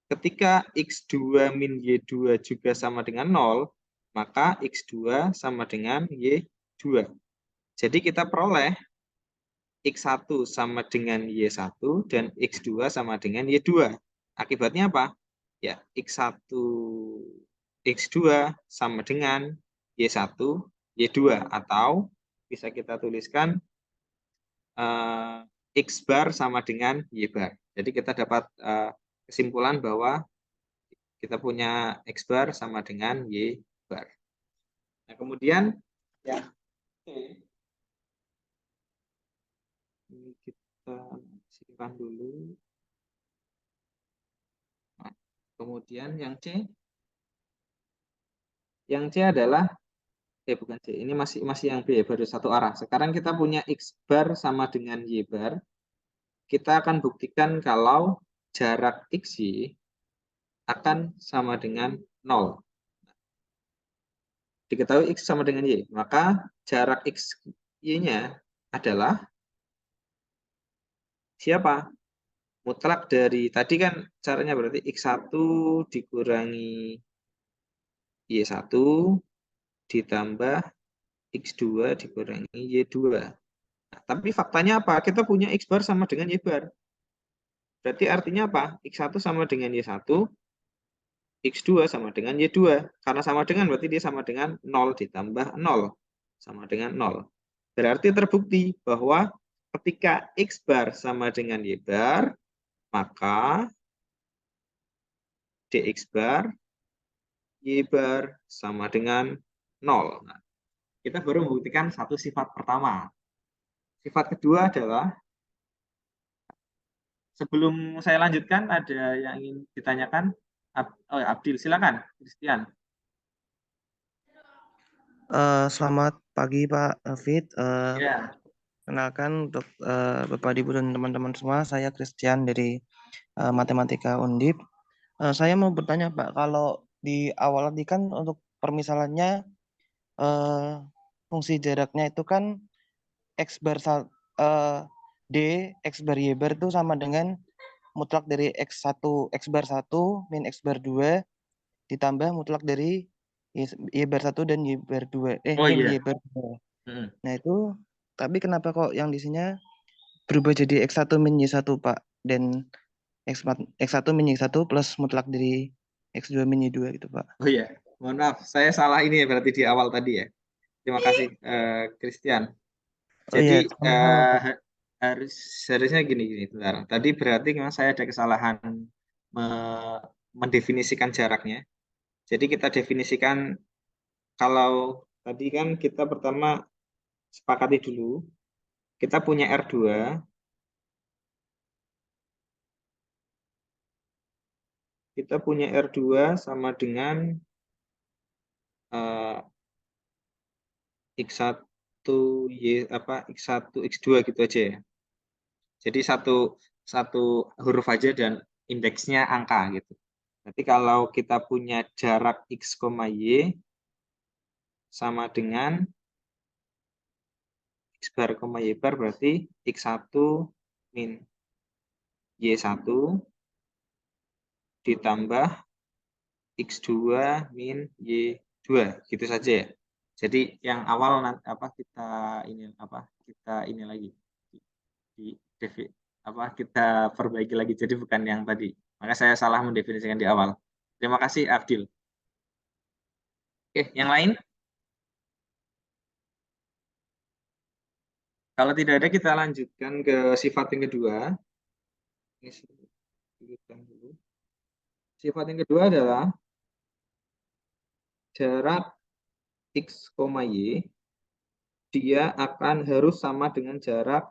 ketika X2 min Y2 juga sama dengan 0, maka X2 sama dengan Y2. Jadi kita peroleh X1 sama dengan Y1 dan X2 sama dengan Y2. Akibatnya apa? Ya, X1, X2 sama dengan Y1, Y2. Atau bisa kita tuliskan X bar sama dengan Y bar. Jadi kita dapat kesimpulan bahwa kita punya X bar sama dengan Y bar. Nah, kemudian ya, ini kita simpan dulu. Nah, kemudian yang C. Yang C adalah bukan C, ini masih yang B, baru satu arah. Sekarang kita punya X bar sama dengan Y bar. Kita akan buktikan kalau jarak XY akan sama dengan 0. Diketahui X sama dengan Y, maka jarak XY-nya adalah siapa? Mutlak dari, tadi kan caranya berarti X1 dikurangi Y1 ditambah X2 dikurangi Y2. Nah, tapi faktanya apa? Kita punya X bar sama dengan Y bar. Berarti artinya apa? X1 sama dengan Y1, X2 sama dengan Y2. Karena sama dengan berarti dia sama dengan 0 ditambah 0. Sama dengan 0. Berarti terbukti bahwa ketika X bar sama dengan Y bar, maka DX bar, Y bar sama dengan 0. Nah, kita baru membuktikan satu sifat pertama. Sifat kedua adalah, sebelum saya lanjutkan, ada yang ingin ditanyakan? Abdil, silakan. Christian. Selamat pagi Pak David. Ya. Kenalkan untuk Bapak Ibu dan teman-teman semua, saya Christian dari Matematika Undip. Saya mau bertanya Pak, kalau di awal tadi kan untuk permisalannya fungsi jaraknya itu kan X bar D, X bar Y bar itu sama dengan mutlak dari X1, X bar 1 min X bar 2 ditambah mutlak dari Y bar 1 dan Y bar 2, Oh min iya. Y bar 2. Nah itu, tapi kenapa kok yang di sini berubah jadi X1 min Y1 Pak, dan X1 min Y1 plus mutlak dari X2 min Y2 gitu Pak. Oh iya, mohon maaf, saya salah ini ya berarti di awal tadi ya. Terima kasih, Christian. Oh iya, Jadi harusnya gini, bentar. Tadi berarti memang saya ada kesalahan mendefinisikan jaraknya. Jadi kita definisikan, kalau tadi kan kita pertama sepakati dulu, kita punya R2, sama dengan X1 X1 X2 gitu aja ya. Jadi satu huruf aja dan indeksnya angka gitu. Nanti kalau kita punya jarak X, Y sama dengan X bar, Y bar, berarti X1 min Y1 ditambah X2 min Y2, gitu saja ya. Jadi yang awal kita ini lagi kita perbaiki lagi, jadi bukan yang tadi. Maka saya salah mendefinisikan di awal. Terima kasih Abdil. Oke, yang lain? Kalau tidak ada, kita lanjutkan ke sifat yang kedua. Sifat yang kedua adalah jarak X, Y, dia akan harus sama dengan jarak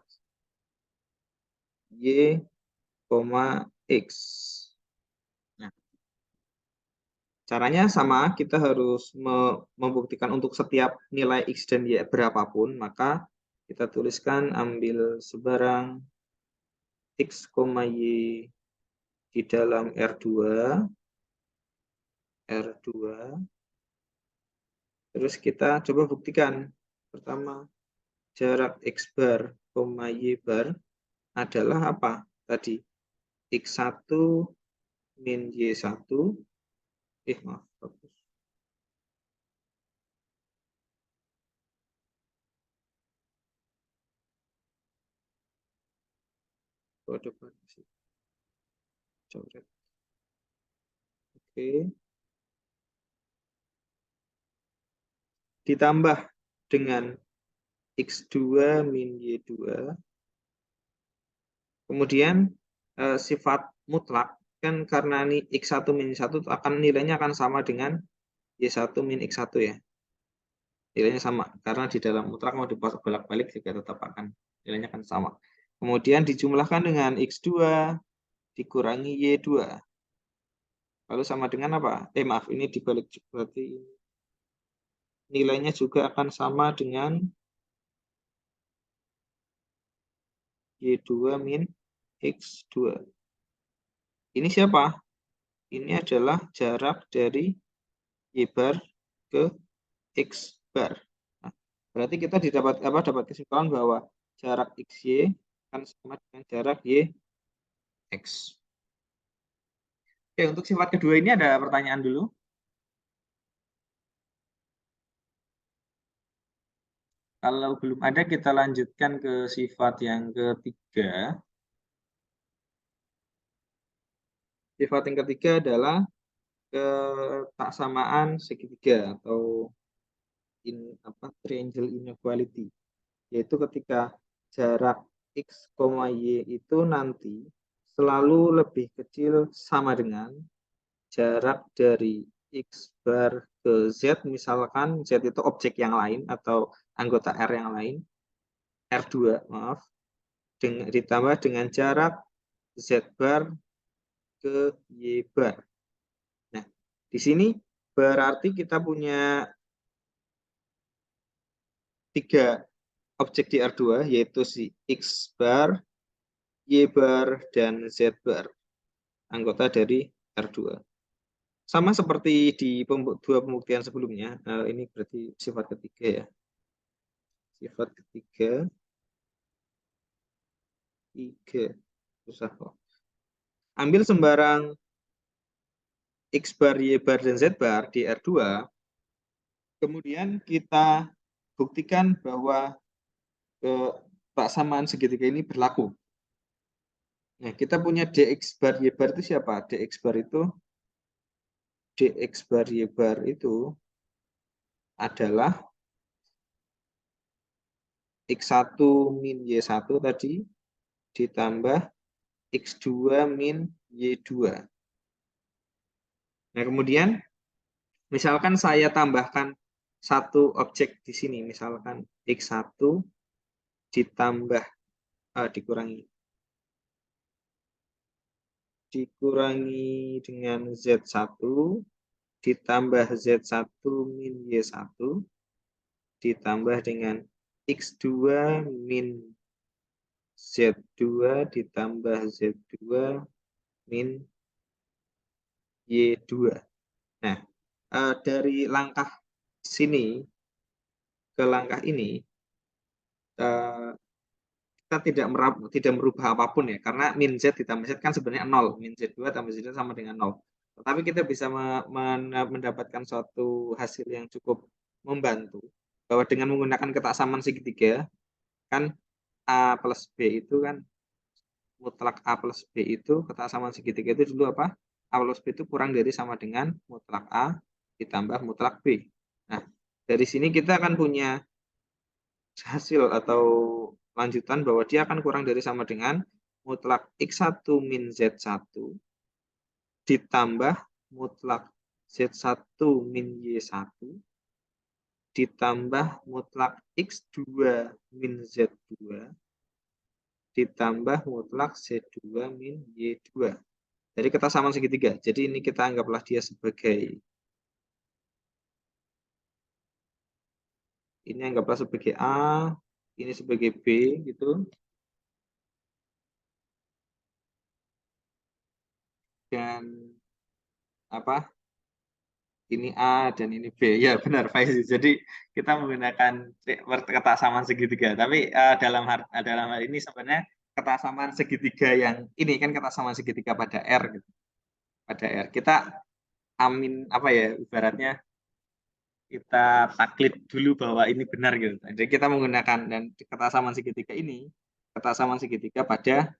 Y, X. Nah, caranya sama, kita harus membuktikan untuk setiap nilai X dan Y berapapun, maka kita tuliskan, ambil sebarang X, Y di dalam R2, terus kita coba buktikan. Pertama, jarak X bar, Y bar adalah apa tadi? X1 min Y1, maaf, bagus. Kode sih. Coret. Oke. Ditambah dengan X2 min Y2. Kemudian sifat mutlak, kan karena ini X1 min Y1 nilainya akan sama dengan Y1 min X1 ya. Nilainya sama, karena di dalam mutlak mau dibolak-balik juga tetap akan nilainya akan sama. Kemudian dijumlahkan dengan X2 dikurangi Y2. Lalu sama dengan apa? Maaf, ini dibalik, berarti nilainya juga akan sama dengan Y2 min X2. Ini siapa? Ini adalah jarak dari Y bar ke X bar. Nah, berarti kita dapat kesimpulan bahwa jarak XY akan sama dengan jarak YX. Oke, untuk sifat kedua ini ada pertanyaan dulu. Kalau belum ada, kita lanjutkan ke sifat yang ketiga. Sifat yang ketiga adalah ketaksamaan segitiga atau triangle inequality, yaitu ketika jarak x, y itu nanti selalu lebih kecil sama dengan jarak dari x bar ke z, misalkan z itu objek yang lain atau anggota R yang lain, R2, maaf, ditambah dengan jarak z bar ke y bar. Nah, di sini berarti kita punya 3 objek di R2, yaitu si X bar, Y bar, dan Z bar, anggota dari R2. Sama seperti di 2 pembuktian sebelumnya, ini berarti sifat ketiga ya. Sifat ketiga, 3, susah kok. Ambil sembarang X bar, Y bar, dan Z bar di R2, kemudian kita buktikan bahwa ketaksamaan segitiga ini berlaku. Nah, kita punya dx bar y bar itu siapa? Dx bar y bar itu adalah x1 min y1 tadi ditambah x2 min y2. Nah, kemudian misalkan saya tambahkan satu objek di sini, misalkan x1 ditambah dikurangi dengan z1 ditambah z1 min y1 ditambah dengan x2 min z2 ditambah z2 min y2. Nah, dari langkah sini ke langkah ini kita tidak merubah apapun ya, karena min z ditambah z kan sebenarnya 0, min z2 tambah z2 sama dengan 0. Tetapi kita bisa mendapatkan suatu hasil yang cukup membantu, bahwa dengan menggunakan ketaksamaan segitiga, kan A plus B itu kan mutlak A plus B itu, ketaksamaan segitiga itu dulu apa? A plus B itu kurang dari sama dengan mutlak A ditambah mutlak B. Nah, dari sini kita akan punya hasil atau lanjutan bahwa dia akan kurang dari sama dengan mutlak x1 min z1 ditambah mutlak z1 min y1 ditambah mutlak x2 min z2 ditambah mutlak z2 min y2. Jadi ketaksamaan segitiga. Jadi ini kita anggaplah dia sebagai A, ini sebagai B gitu. Dan ini A dan ini B. Ya, benar Faizi. Jadi kita menggunakan ketaksamaan segitiga. Tapi dalam hal ini sebenarnya ketaksamaan segitiga yang ini kan ketaksamaan segitiga pada R gitu. Pada R. Kita ibaratnya kita taklid dulu bahwa ini benar gitu. Jadi kita menggunakan dan ketaksamaan segitiga ini, ketaksamaan segitiga pada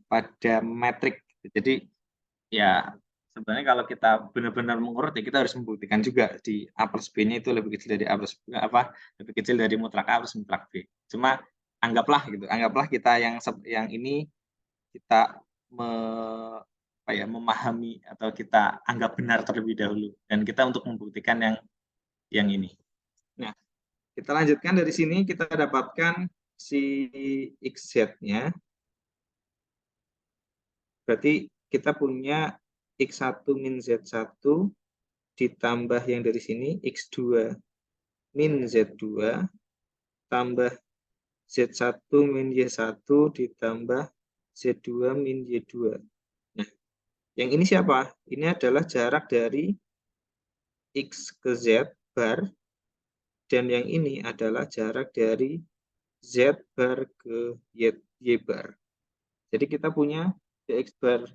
pada metrik. Jadi ya sebenarnya kalau kita benar-benar mengurut ya kita harus membuktikan juga di A plus B-nya itu lebih kecil dari lebih kecil dari mutlak A plus mutlak B. Cuma anggaplah kita yang ini kita memahami atau kita anggap benar terlebih dahulu, dan kita untuk membuktikan yang ini. Nah, kita lanjutkan dari sini, kita dapatkan si xz-nya. Berarti kita punya x1 min z1 ditambah yang dari sini x2 min z2 tambah z1 min y1 ditambah z2 min y2. Nah, yang ini siapa? Ini adalah jarak dari x ke z bar, dan yang ini adalah jarak dari z bar ke y bar. Jadi kita punya dx bar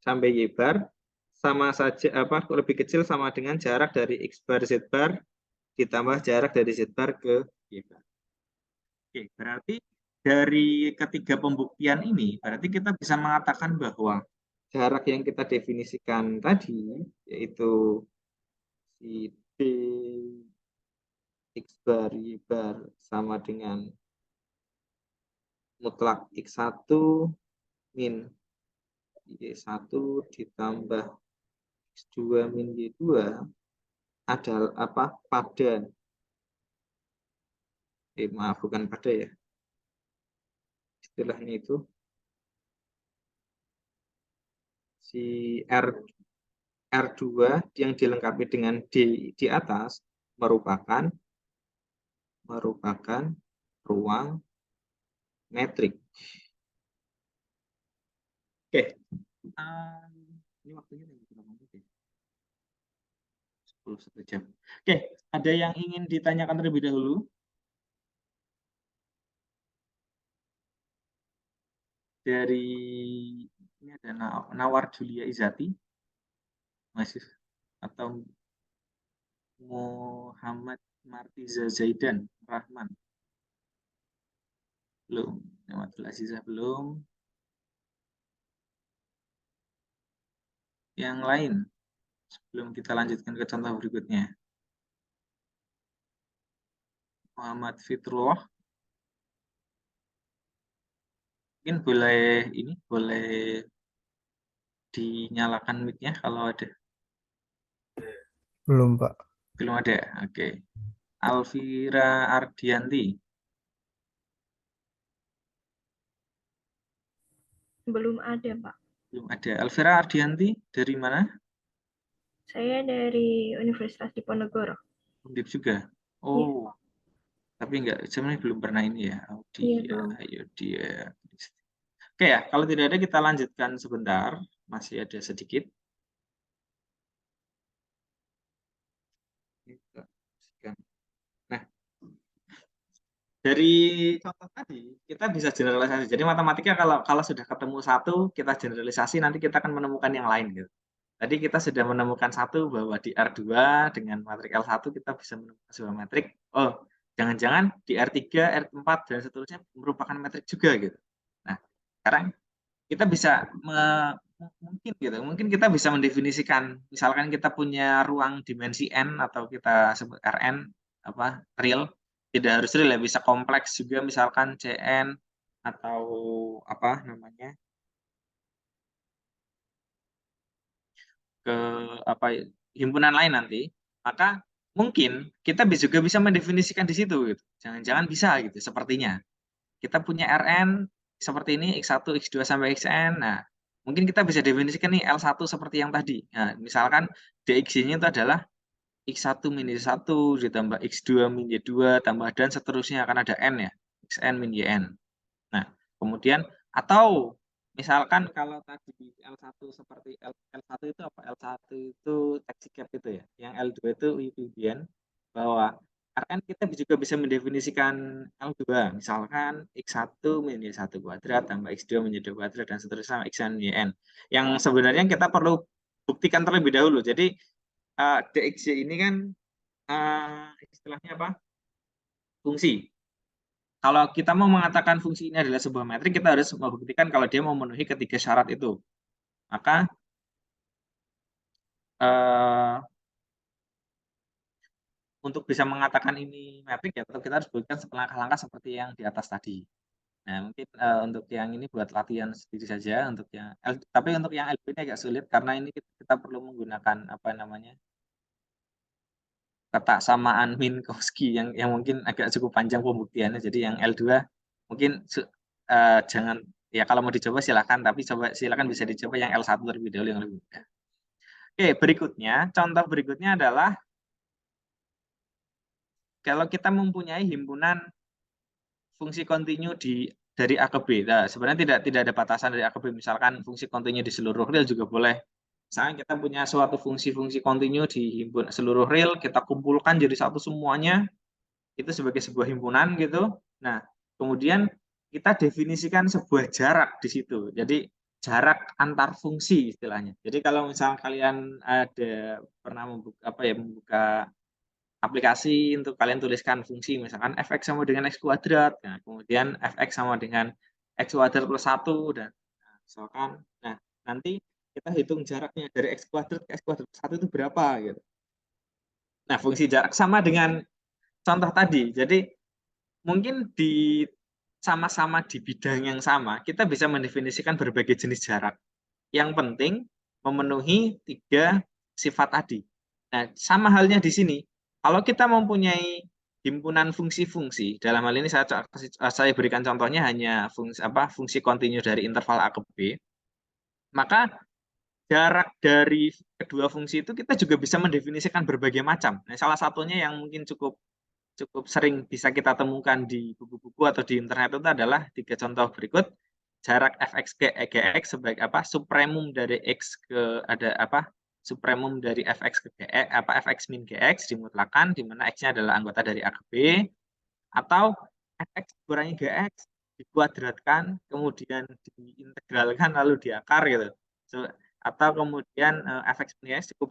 sampai y bar sama saja lebih kecil sama dengan jarak dari x bar z bar ditambah jarak dari Z bar ke Y bar. Oke, berarti dari ketiga pembuktian ini, berarti kita bisa mengatakan bahwa jarak yang kita definisikan tadi, yaitu si D X bar Y bar sama dengan mutlak X1 min Y1 ditambah X2 min Y2 adalah apa? Pada maaf, bukan pada ya. Istilahnya itu si R2 yang dilengkapi dengan D di atas merupakan ruang metrik. Oke. Ini waktunya berapa menit ya? 10 jam. Oke, ada yang ingin ditanyakan terlebih dahulu? Dari ini ada Nawar Julia Izati, masih atau Muhammad Martiza Zaidan Rahman. Belum. Muhammadul Azizah belum. Yang lain sebelum kita lanjutkan ke contoh berikutnya. Muhammad Fitrullah. Mungkin boleh dinyalakan mic-nya kalau ada. Belum, Pak. Belum ada. Oke. Alvira Ardianti. Belum ada, Pak. Belum ada. Alvira Ardianti dari mana? Saya dari Universitas Diponegoro. Undip juga. Oh. Tapi enggak, sebenarnya belum pernah ini ya. Iya, Ayo dia. Oke ya, kalau tidak ada kita lanjutkan sebentar. Masih ada sedikit. Nah, dari contoh tadi kita bisa generalisasi. Jadi matematika kalau sudah ketemu satu, kita generalisasi, nanti kita akan menemukan yang lain gitu. Tadi kita sudah menemukan satu bahwa di R2 dengan matrik L1 kita bisa menemukan sebuah metrik. Oh, jangan-jangan di R3, R4 dan seterusnya merupakan metrik juga gitu. Nah, sekarang kita bisa mungkin kita bisa mendefinisikan, misalkan kita punya ruang dimensi n atau kita sebut Rn apa real, tidak harus real ya, bisa kompleks juga, misalkan Cn atau apa namanya ke apa himpunan lain nanti, maka mungkin kita juga bisa mendefinisikan di situ gitu. Jangan-jangan bisa gitu sepertinya. Kita punya Rn seperti ini, X1, X2 sampai Xn. Nah, mungkin kita bisa definisikan nih L1 seperti yang tadi. Nah, misalkan DX-nya itu adalah X1 min Y1 ditambah X2 min Y2 tambah dan seterusnya, akan ada N ya. Xn min Yn. Nah, kemudian atau misalkan kalau tadi L1 seperti L1 itu apa? L1 itu taxi cab itu ya. Yang L2 itu Euclidean, bahwa Rn kita juga bisa mendefinisikan L2, misalkan X1 min Y1 kuadrat tambah X2 min Y2 kuadrat dan seterusnya Xn min Yn. Yang sebenarnya kita perlu buktikan terlebih dahulu. Jadi DXY ini kan istilahnya apa? Fungsi. Kalau kita mau mengatakan fungsi ini adalah sebuah metrik, kita harus membuktikan kalau dia memenuhi ketiga syarat itu. Maka untuk bisa mengatakan ini metrik ya, kita harus buktikan langkah-langkah seperti yang di atas tadi. Nah, mungkin untuk yang ini buat latihan sendiri saja. Untuk yang tapi untuk yang L2 ini agak sulit karena ini kita perlu menggunakan apa namanya ketaksamaan Minkowski yang mungkin agak cukup panjang pembuktiannya. Jadi yang L2 mungkin jangan ya, kalau mau dicoba silakan, tapi silakan bisa dicoba yang L1 terlebih dahulu yang lebih mudah. Oke, berikutnya contoh berikutnya adalah kalau kita mempunyai himpunan fungsi kontinu dari A ke B. Nah, sebenarnya tidak ada batasan dari A ke B. Misalkan fungsi kontinu di seluruh real juga boleh. Misalnya kita punya suatu fungsi-fungsi kontinu di himpun seluruh real, kita kumpulkan jadi satu semuanya, itu sebagai sebuah himpunan gitu. Nah, kemudian kita definisikan sebuah jarak di situ. Jadi jarak antar fungsi istilahnya. Jadi kalau misalnya kalian ada pernah membuka aplikasi untuk kalian tuliskan fungsi, misalkan fx sama dengan x kuadrat, nah, kemudian fx sama dengan x kuadrat plus 1, dan nah, misalkan, nah nanti kita hitung jaraknya dari x kuadrat ke x kuadrat plus 1 itu berapa gitu. Nah, fungsi jarak sama dengan contoh tadi. Jadi mungkin sama-sama di bidang yang sama, kita bisa mendefinisikan berbagai jenis jarak. Yang penting memenuhi 3 sifat tadi. Nah, sama halnya di sini. Kalau kita mempunyai himpunan fungsi-fungsi, dalam hal ini saya berikan contohnya hanya fungsi kontinu dari interval A ke B, maka jarak dari kedua fungsi itu kita juga bisa mendefinisikan berbagai macam. Nah, salah satunya yang mungkin cukup sering bisa kita temukan di buku-buku atau di internet itu adalah 3 contoh berikut. Jarak fx ke gx sebagai supremum dari x ke supremum dari fx ke gx fx min gx dimutlakan, di mana x-nya adalah anggota dari A ke B, atau fx kurangi gx dikuadratkan kemudian diintegralkan lalu diakar gitu. Atau kemudian fx min gx cukup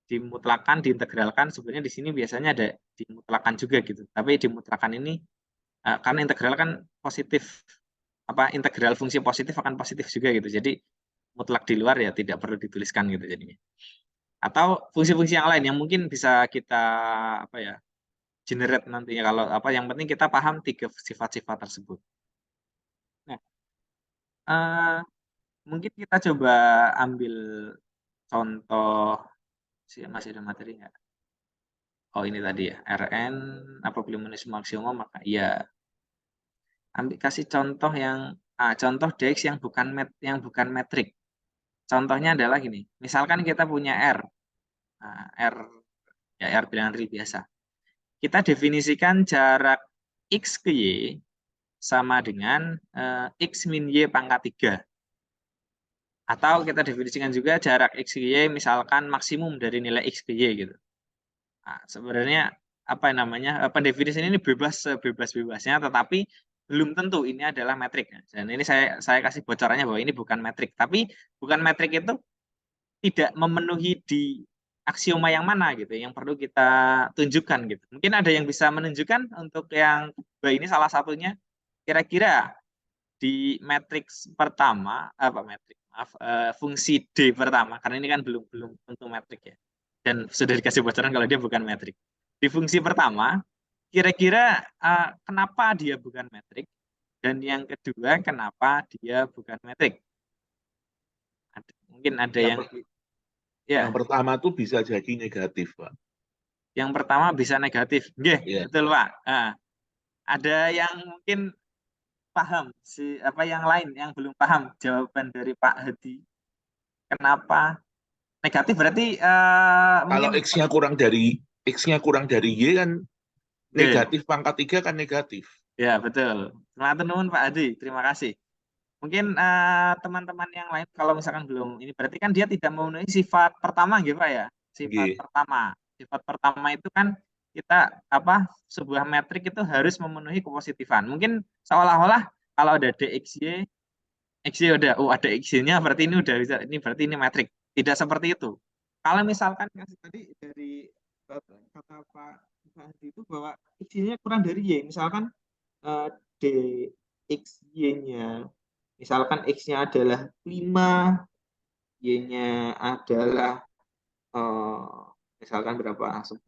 dimutlakan, diintegralkan. Sebenarnya di sini biasanya ada dimutlakan juga gitu. Tapi dimutlakan ini karena integral kan positif, integral fungsi positif akan positif juga gitu. Jadi mutlak di luar ya tidak perlu dituliskan gitu jadinya. Atau fungsi-fungsi yang lain yang mungkin bisa kita generate nantinya, kalau yang penting kita paham 3 sifat-sifat tersebut. Nah, mungkin kita coba ambil contoh, masih ada materi nggak? Oh, ini tadi ya, Rn apabila menulis maksimum maka iya. Ambil kasih contoh yang contoh dx yang bukan metrik. Contohnya adalah gini. Misalkan kita punya R. R ya R bilangan real biasa. Kita definisikan jarak x ke y sama dengan x min y pangkat 3. Atau kita definisikan juga jarak x ke y misalkan maksimum dari nilai x ke y gitu. Nah, sebenarnya pendefinisian ini bebas-bebasnya, tetapi belum tentu ini adalah metrik. Dan ini saya kasih bocorannya bahwa ini bukan metrik. Tapi bukan metrik itu tidak memenuhi di aksioma yang mana gitu, yang perlu kita tunjukkan gitu. Mungkin ada yang bisa menunjukkan untuk yang kedua ini, salah satunya kira-kira di matriks pertama fungsi D pertama, karena ini kan belum tentu metrik ya. Dan sudah dikasih bocoran kalau dia bukan metrik. Di fungsi pertama, kira-kira kenapa dia bukan metrik? Dan yang kedua, kenapa dia bukan metrik? Mungkin ada yang pertama tuh bisa jadi negatif, Pak. Yang pertama bisa negatif. Nggih, betul, Pak. Nah, ada yang mungkin paham yang lain yang belum paham jawaban dari Pak Hadi. Kenapa negatif? Berarti kalau X-nya kurang dari Y kan negatif, pangkat 3 kan negatif. Ya, betul. Teman-teman Pak Hadi, terima kasih. Mungkin teman-teman yang lain kalau misalkan belum ini, berarti kan dia tidak memenuhi sifat pertama gitu Pak ya. Sifat pertama itu kan kita sebuah metrik itu harus memenuhi kepositifan. Mungkin seolah-olah kalau ada DXY udah ada XY-nya berarti ini udah bisa, berarti ini metrik. Tidak seperti itu. Kalau misalkan tadi dari kata Pak Hadi itu bahwa XY-nya kurang dari Y, misalkan DXY-nya misalkan X-nya adalah 5, Y-nya adalah misalkan berapa? 10,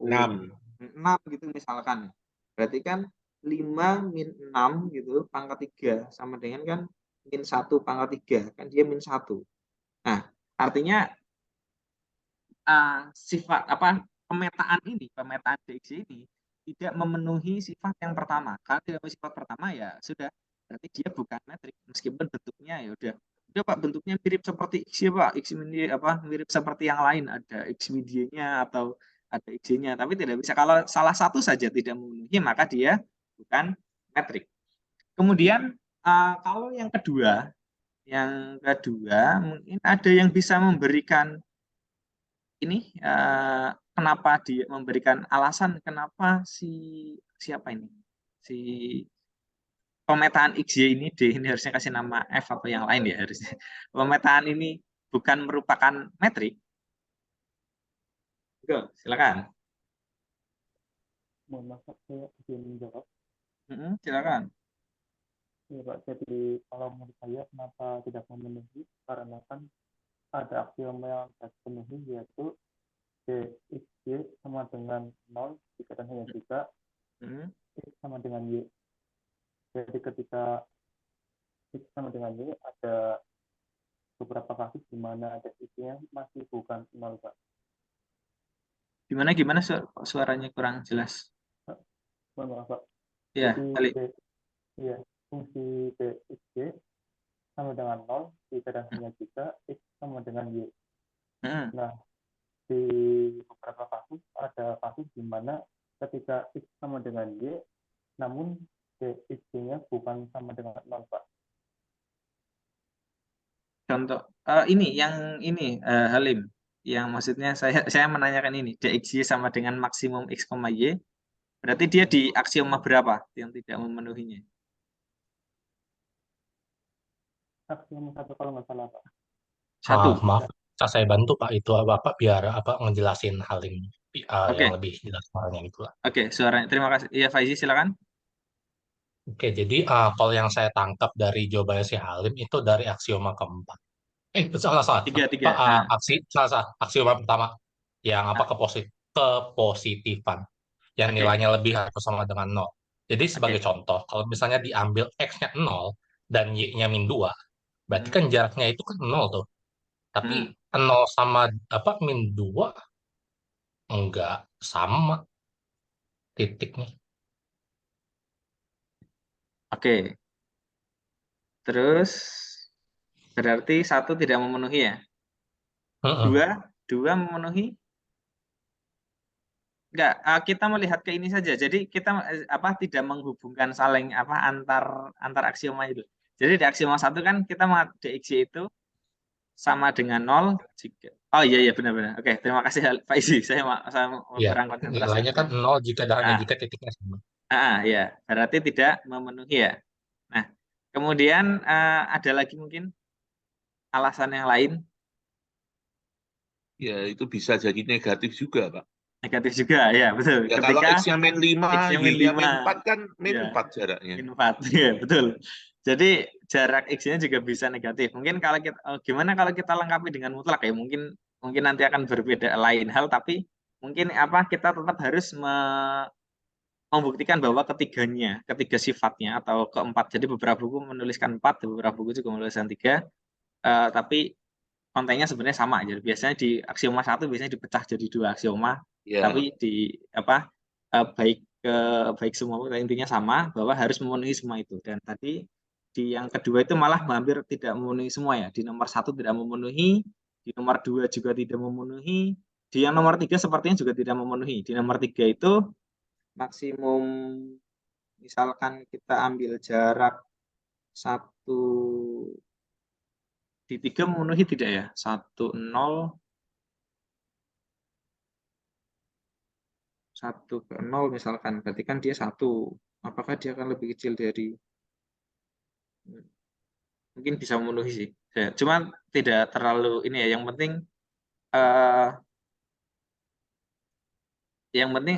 6 gitu misalkan. Berarti kan 5 min 6 gitu pangkat 3 sama dengan kan min 1 pangkat 3, kan dia min 1. Nah, artinya sifat pemetaan DXY ini tidak memenuhi sifat yang pertama. Kalau tidak memenuhi sifat pertama ya sudah, berarti dia bukan metrik, meskipun bentuknya ya udah Pak, bentuknya mirip seperti X ya Pak, X min Y mirip seperti yang lain, ada X min Y-nya atau ada X-nya, tapi tidak bisa. Kalau salah satu saja tidak memenuhi maka dia bukan metrik. Kemudian kalau yang kedua mungkin ada yang bisa memberikan ini kenapa dia memberikan alasan kenapa siapa ini si pemetaan XY ini D ini harusnya kasih nama F atau yang lain ya harusnya. Pemetaan ini bukan merupakan metrik. Go, silakan. Mohon maaf, Pak, saya izin menjawab. Silakan. Ya, Pak, jadi kalau menurut saya kenapa tidak memenuhi? Karena kan ada aksioma yang tidak dipenuhi, yaitu DXY sama dengan 0 jika dan hanya jika X sama dengan Y. Jadi ketika X sama dengan Y, ada beberapa kasus di mana DXY-nya masih bukan 0, Pak. Gimana suaranya kurang jelas. Mohon maaf, Pak. Ya, Jadi balik. fungsi DXY sama dengan 0 jika dan hanya jika X sama dengan Y. Nah, di beberapa kasus ada kasus di mana ketika X sama dengan Y, namun DXY-nya bukan sama dengan 0, Pak. Contoh ini Halim, yang maksudnya saya menanyakan ini, DXY sama dengan maksimum X, Y, berarti dia di aksioma berapa yang tidak memenuhinya? Aksioma 1 kalau nggak salah, Pak. 1. Maaf, bisa saya bantu Pak itu Bapak biar ngejelasin hal ini Oke. yang lebih jelas soalnya gitu lah. Oke, suaranya. Terima kasih. Iya, Faizi, silakan. Oke, jadi kalau yang saya tangkap dari jawabannya si Halim itu dari aksioma keempat. Salah. Tiga. Aksioma pertama yang kepositifan yang Oke. nilainya lebih atau sama dengan 0. Jadi sebagai contoh, kalau misalnya diambil X-nya 0 dan Y-nya min 2, berarti kan jaraknya itu kan 0 tuh. Tapi 0 sama min 2 enggak sama titiknya. Oke. Terus berarti 1 tidak memenuhi ya? 2 memenuhi? Enggak, kita melihat ke ini saja. Jadi kita tidak menghubungkan saling antar aksioma itu. Jadi di aksioma 1 kan kita DXY itu sama dengan 0 jika. Oh iya benar. Oke, terima kasih Faizi. Saya kurang konsentrasi. Nilainya kan 0 jika dan hanya jika titiknya sama. Ya, berarti tidak memenuhi ya. Nah, kemudian ada lagi mungkin alasan yang lain? Ya, itu bisa jadi negatif juga, Pak. Negatif juga, ya betul. Ya, Ketika kalau X-nya min 5, Y-nya min 4 kan min 4 jaraknya. Min 4, ya betul. Jadi jarak X-nya juga bisa negatif. Mungkin kalau kita gimana kalau kita lengkapi dengan mutlak ya? Mungkin nanti akan berbeda lain hal, tapi mungkin kita tetap harus membuktikan bahwa ketiga sifatnya atau keempat. Jadi beberapa buku menuliskan 4, beberapa buku juga menuliskan 3, tapi kontennya sebenarnya sama. Jadi biasanya di aksioma 1 biasanya dipecah jadi 2 aksioma, tapi di baik semua intinya sama bahwa harus memenuhi semua itu. Dan tadi di yang kedua itu malah hampir tidak memenuhi semua ya. Di nomor 1 tidak memenuhi, di nomor 2 juga tidak memenuhi, di yang nomor 3 sepertinya juga tidak memenuhi. Di nomor 3 itu maksimum, misalkan kita ambil jarak 1 di 3 memenuhi tidak ya? 1, 0, 1 ke 0 misalkan, berarti kan dia 1. Apakah dia akan lebih kecil dari, mungkin bisa memenuhi sih. Cuma tidak terlalu ini ya, yang penting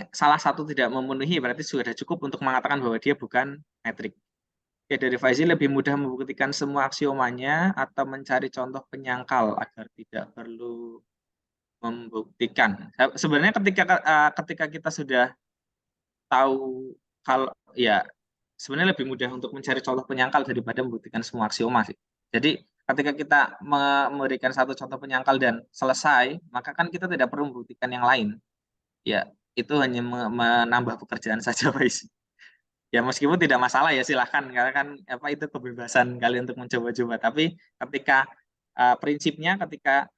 salah satu tidak memenuhi berarti sudah cukup untuk mengatakan bahwa dia bukan metrik. Oke, dari Faizi lebih mudah membuktikan semua aksiomanya atau mencari contoh penyangkal agar tidak perlu membuktikan. Sebenarnya ketika kita sudah tahu kalau ya sebenarnya lebih mudah untuk mencari contoh penyangkal daripada membuktikan semua aksioma sih. Jadi ketika kita memberikan satu contoh penyangkal dan selesai, maka kan kita tidak perlu membuktikan yang lain. Ya, itu hanya menambah pekerjaan saja, guys. Ya meskipun tidak masalah ya silahkan, karena kan itu kebebasan kalian untuk mencoba-coba. Tapi ketika prinsipnya ketika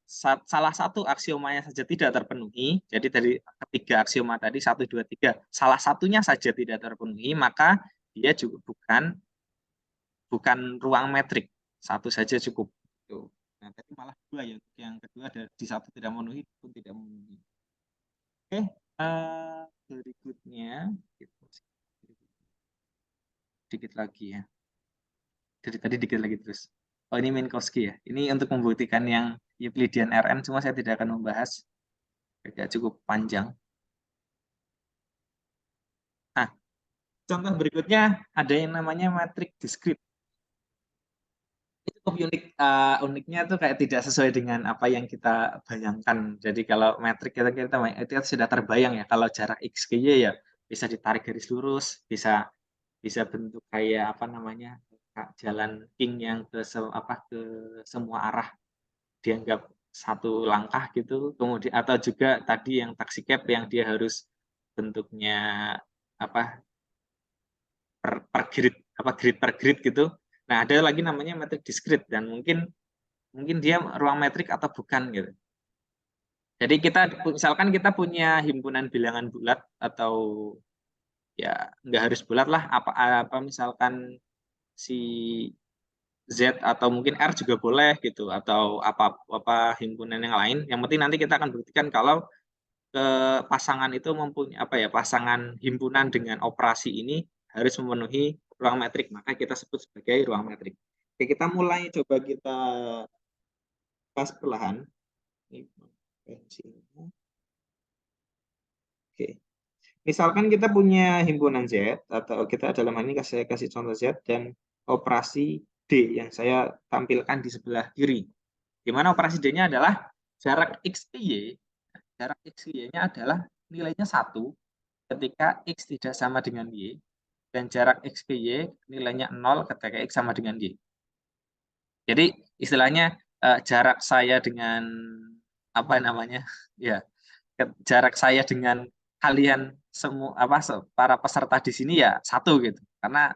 salah satu aksiomanya saja tidak terpenuhi, jadi dari ketiga aksioma tadi 1, 2, 3 salah satunya saja tidak terpenuhi, maka dia juga bukan ruang metrik, 1 saja cukup. Nah tadi malah 2 ya, yang kedua di 1 tidak memenuhi pun tidak memenuhi. Oke, berikutnya dikit lagi ya. Dari tadi dikit lagi terus. Oh ini Minkowski ya. Ini untuk membuktikan yang Euclidean Rn, cuma saya tidak akan membahas. agak cukup panjang. Nah, contoh berikutnya ada yang namanya metrik diskrit. Itu cukup unik, uniknya tuh kayak tidak sesuai dengan apa yang kita bayangkan. Jadi kalau metrik kita itu sudah terbayang ya, kalau jarak x ke y ya bisa ditarik garis lurus, bisa bisa bentuk kayak apa namanya, jalan king yang ke semua arah dianggap satu langkah gitu. Kemudian atau juga tadi yang taxi cab yang dia harus bentuknya apa grid per grid gitu. Nah, ada lagi namanya metrik diskrit dan mungkin dia ruang metrik atau bukan gitu. Jadi misalkan kita punya himpunan bilangan bulat atau ya nggak harus bulat lah, apa misalkan si Z atau mungkin R juga boleh gitu, atau apa himpunan yang lain. Yang penting nanti kita akan buktikan kalau pasangan itu mempunyai pasangan himpunan dengan operasi ini harus memenuhi ruang metrik, maka kita sebut sebagai ruang metrik. Oke, kita mulai coba kita bahas perlahan. Oke. Misalkan kita punya himpunan Z, atau kita dalam hal ini saya kasih contoh Z dan operasi D yang saya tampilkan di sebelah kiri. Di mana operasi D-nya adalah jarak X ke Y. Jarak X ke Y-nya adalah nilainya 1 ketika X tidak sama dengan Y. Dan jarak X ke Y nilainya 0 ketika X sama dengan Y. Jadi istilahnya jarak saya dengan jarak saya dengan kalian semua para peserta di sini ya 1 gitu. Karena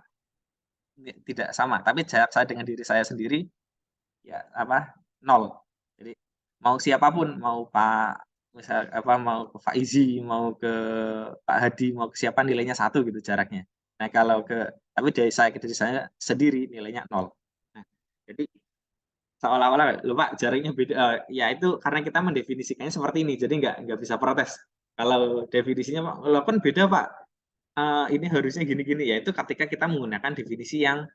tidak sama, tapi jarak saya dengan diri saya sendiri ya 0. Jadi mau siapapun, mau mau ke Pak Izi, mau ke Pak Hadi, mau ke siapa nilainya 1 gitu jaraknya. Nah, tapi dari saya ke diri saya sendiri nilainya 0. Nah, jadi seolah-olah lupa jaraknya beda, ya itu karena kita mendefinisikannya seperti ini, jadi nggak bisa protes. Kalau definisinya Pak, kan beda Pak, ini harusnya gini-gini, ya itu ketika kita menggunakan definisi yang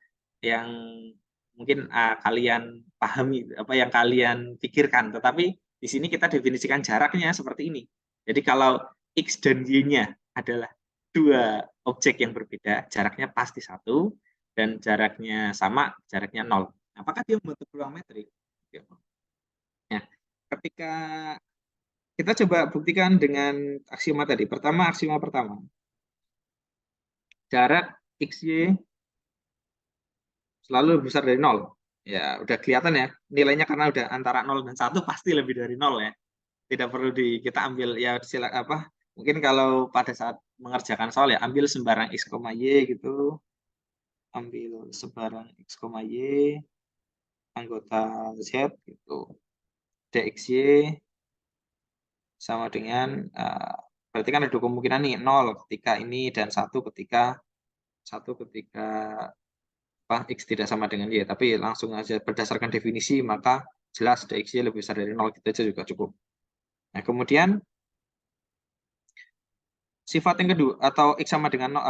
mungkin kalian pahami, yang kalian pikirkan, tetapi di sini kita definisikan jaraknya seperti ini. Jadi kalau X dan Y-nya adalah 2 objek yang berbeda, jaraknya pasti 1, dan jaraknya sama, jaraknya 0. Apakah dia membentuk ruang metrik? Nah, ketika kita coba buktikan dengan aksioma tadi. Aksioma pertama. Jarak XY selalu lebih besar dari 0. Ya, udah kelihatan ya. Nilainya karena udah antara 0 dan 1 pasti lebih dari 0 ya. Tidak perlu kita ambil ya mungkin kalau pada saat mengerjakan soal ya ambil sembarang X, Y gitu. Ambil sembarang X, Y anggota Z gitu. DXY sama dengan berarti kan ada 2 kemungkinan nih, 0 ketika ini dan 1 ketika X tidak sama dengan Y, tapi langsung aja berdasarkan definisi maka jelas DXY lebih besar dari 0, gitu aja juga cukup. Nah, kemudian sifat yang kedua atau X sama dengan 0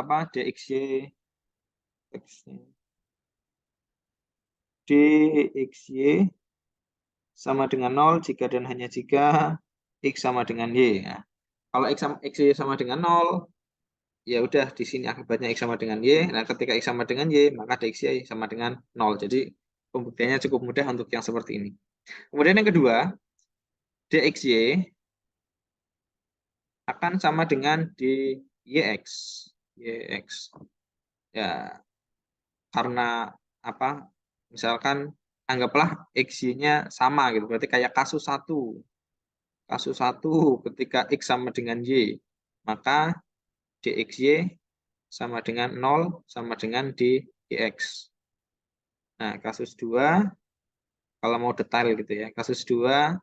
DXY sama dengan 0 jika dan hanya jika X sama dengan Y. Nah, kalau XY sama dengan 0, ya udah di sini akibatnya X sama dengan Y. Nah, ketika X sama dengan Y, maka DXY sama dengan 0. Jadi pembuktiannya cukup mudah untuk yang seperti ini. Kemudian yang kedua, DXY akan sama dengan DYX. YX. Ya, karena misalkan anggaplah XY-nya sama gitu. Berarti kayak kasus 1. Kasus 1 ketika X sama dengan Y, maka DXY sama dengan 0 sama dengan DX. Nah, kasus 2, kalau mau detail gitu ya, kasus 2,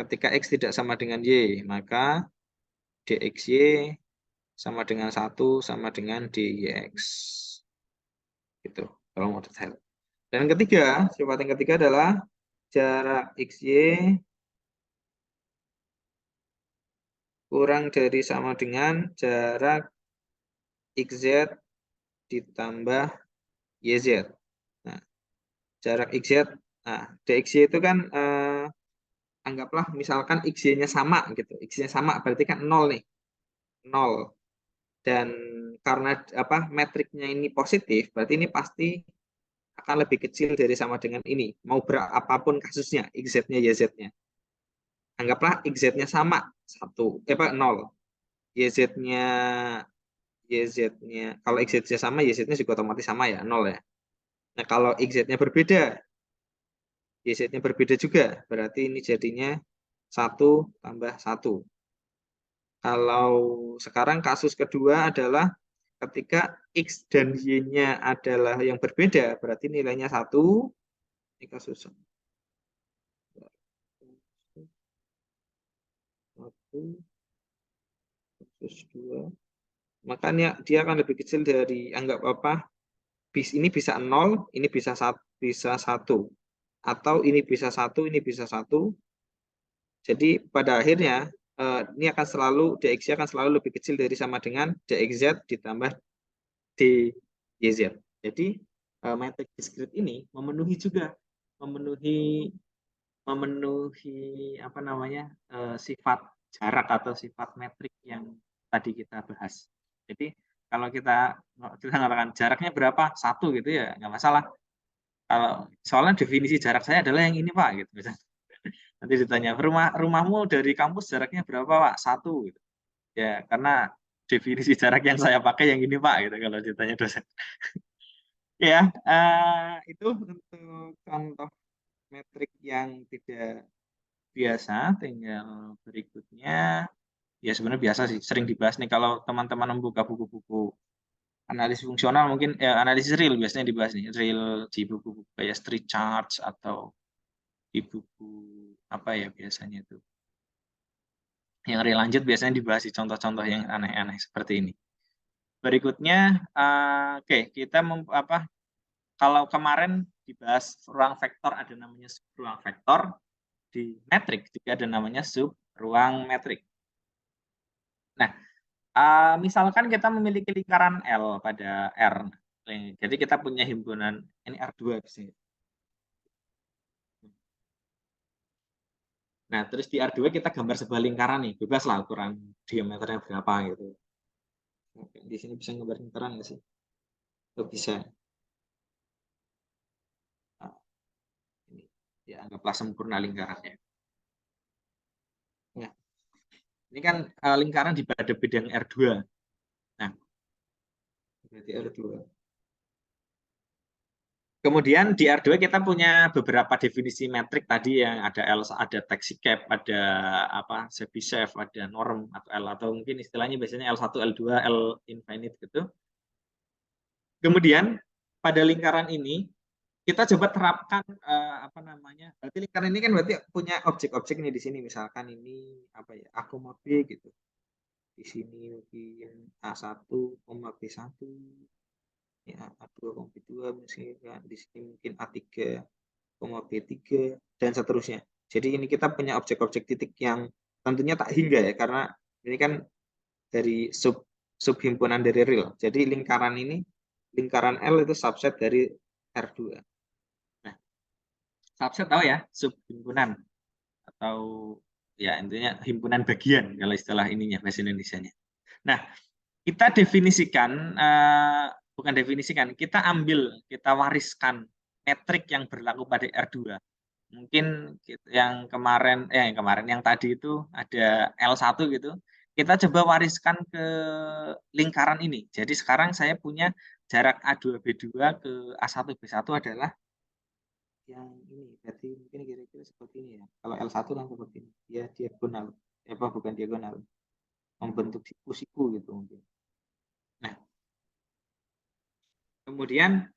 ketika X tidak sama dengan Y, maka DXY sama dengan 1 sama dengan DYX. Gitu, kalau mau detail. Dan yang ketiga, sifat yang ketiga adalah jarak XY kurang dari sama dengan jarak XZ ditambah YZ. Nah, jarak XZ, nah DXY itu kan anggaplah misalkan XY-nya sama gitu. X-nya sama berarti kan 0 nih. 0. Dan karena apa metriknya ini positif, berarti ini pasti akan lebih kecil dari sama dengan ini. Mau berapapun kasusnya, XZ-nya, YZ-nya. Anggaplah XZ-nya sama, 1, 0. YZ-nya kalau XZ-nya sama, YZ-nya juga otomatis sama ya, 0 ya. Nah, kalau XZ-nya berbeda, YZ-nya berbeda juga, berarti ini jadinya 1 tambah 1. Kalau sekarang kasus kedua adalah ketika X dan Y-nya adalah yang berbeda, berarti nilainya 1. Ini kasus 1, kasus 2. Makanya dia akan lebih kecil dari, anggap apa, ini bisa 0, ini bisa 1. Atau ini bisa 1, ini bisa 1. Jadi pada akhirnya ini akan selalu DX akan selalu lebih kecil dari sama dengan DXZ ditambah DYZ. Jadi metrik diskrit ini memenuhi apa namanya sifat jarak atau sifat metrik yang tadi kita bahas. Jadi kalau kita mengatakan jaraknya berapa, 1 gitu ya nggak masalah. Kalau soalnya definisi jarak saya adalah yang ini Pak gitu misalnya. Nanti ditanya rumahmu dari kampus jaraknya berapa Pak? 1 gitu. Ya karena definisi jarak yang saya pakai yang ini Pak gitu kalau ditanya dosen. Ya itu untuk contoh metrik yang tidak biasa. Tinggal berikutnya ya sebenarnya biasa sih, sering dibahas nih kalau teman-teman membuka buku-buku analisis fungsional, mungkin analisis real biasanya dibahas nih, real di buku-buku kayak Street Charts atau di buku apa ya biasanya itu yang real lanjut biasanya dibahas di contoh-contoh yang aneh-aneh seperti ini. Berikutnya oke, kita kalau kemarin dibahas ruang vektor ada namanya ruang vektor, di metrik juga ada namanya sub ruang metrik. Nah, misalkan kita memiliki lingkaran L pada R. Jadi kita punya himpunan, ini R2 di sini. Nah, terus di R2 kita gambar sebuah lingkaran nih, bebas lah ukuran diameternya berapa gitu. Oke, di sini bisa gambar lingkaran nggak sih? Oh, bisa. Nah, ini ya anggaplah sempurna lingkarannya. Nah, ini kan lingkaran di pada bidang R2. Nah, berarti R2. Kemudian di R2 kita punya beberapa definisi metrik tadi yang ada L, ada taxicab, ada apa, Chebyshev, ada norm atau L atau mungkin istilahnya biasanya L1, L2, L infinite gitu. Kemudian pada lingkaran ini kita coba terapkan apa namanya? Berarti lingkaran ini kan berarti punya objek-objek nih di sini, misalkan ini apa ya? A, B gitu. Di sini mungkin A1, B1. Ya, A2, B2 misalkan di sini mungkin A3, B3 dan seterusnya. Jadi ini kita punya objek-objek titik yang tentunya tak hingga ya, karena ini kan dari subhimpunan dari real. Jadi lingkaran ini, lingkaran L itu subset dari R2. Nah, subset tahu ya, subhimpunan atau ya intinya himpunan bagian kalau istilah ininya bahasa Indonesianya. Nah, kita definisikan bukan definisikan, kita wariskan metrik yang berlaku pada R2. Mungkin yang yang tadi itu ada L1 gitu. Kita coba wariskan ke lingkaran ini. Jadi sekarang saya punya jarak A2B2 ke A1B1 adalah yang ini. Berarti mungkin kira-kira seperti ini ya. Kalau L1 kan seperti ini. Dia diagonal. Apa bukan diagonal? Membentuk siku-siku gitu mungkin. Nah, kemudian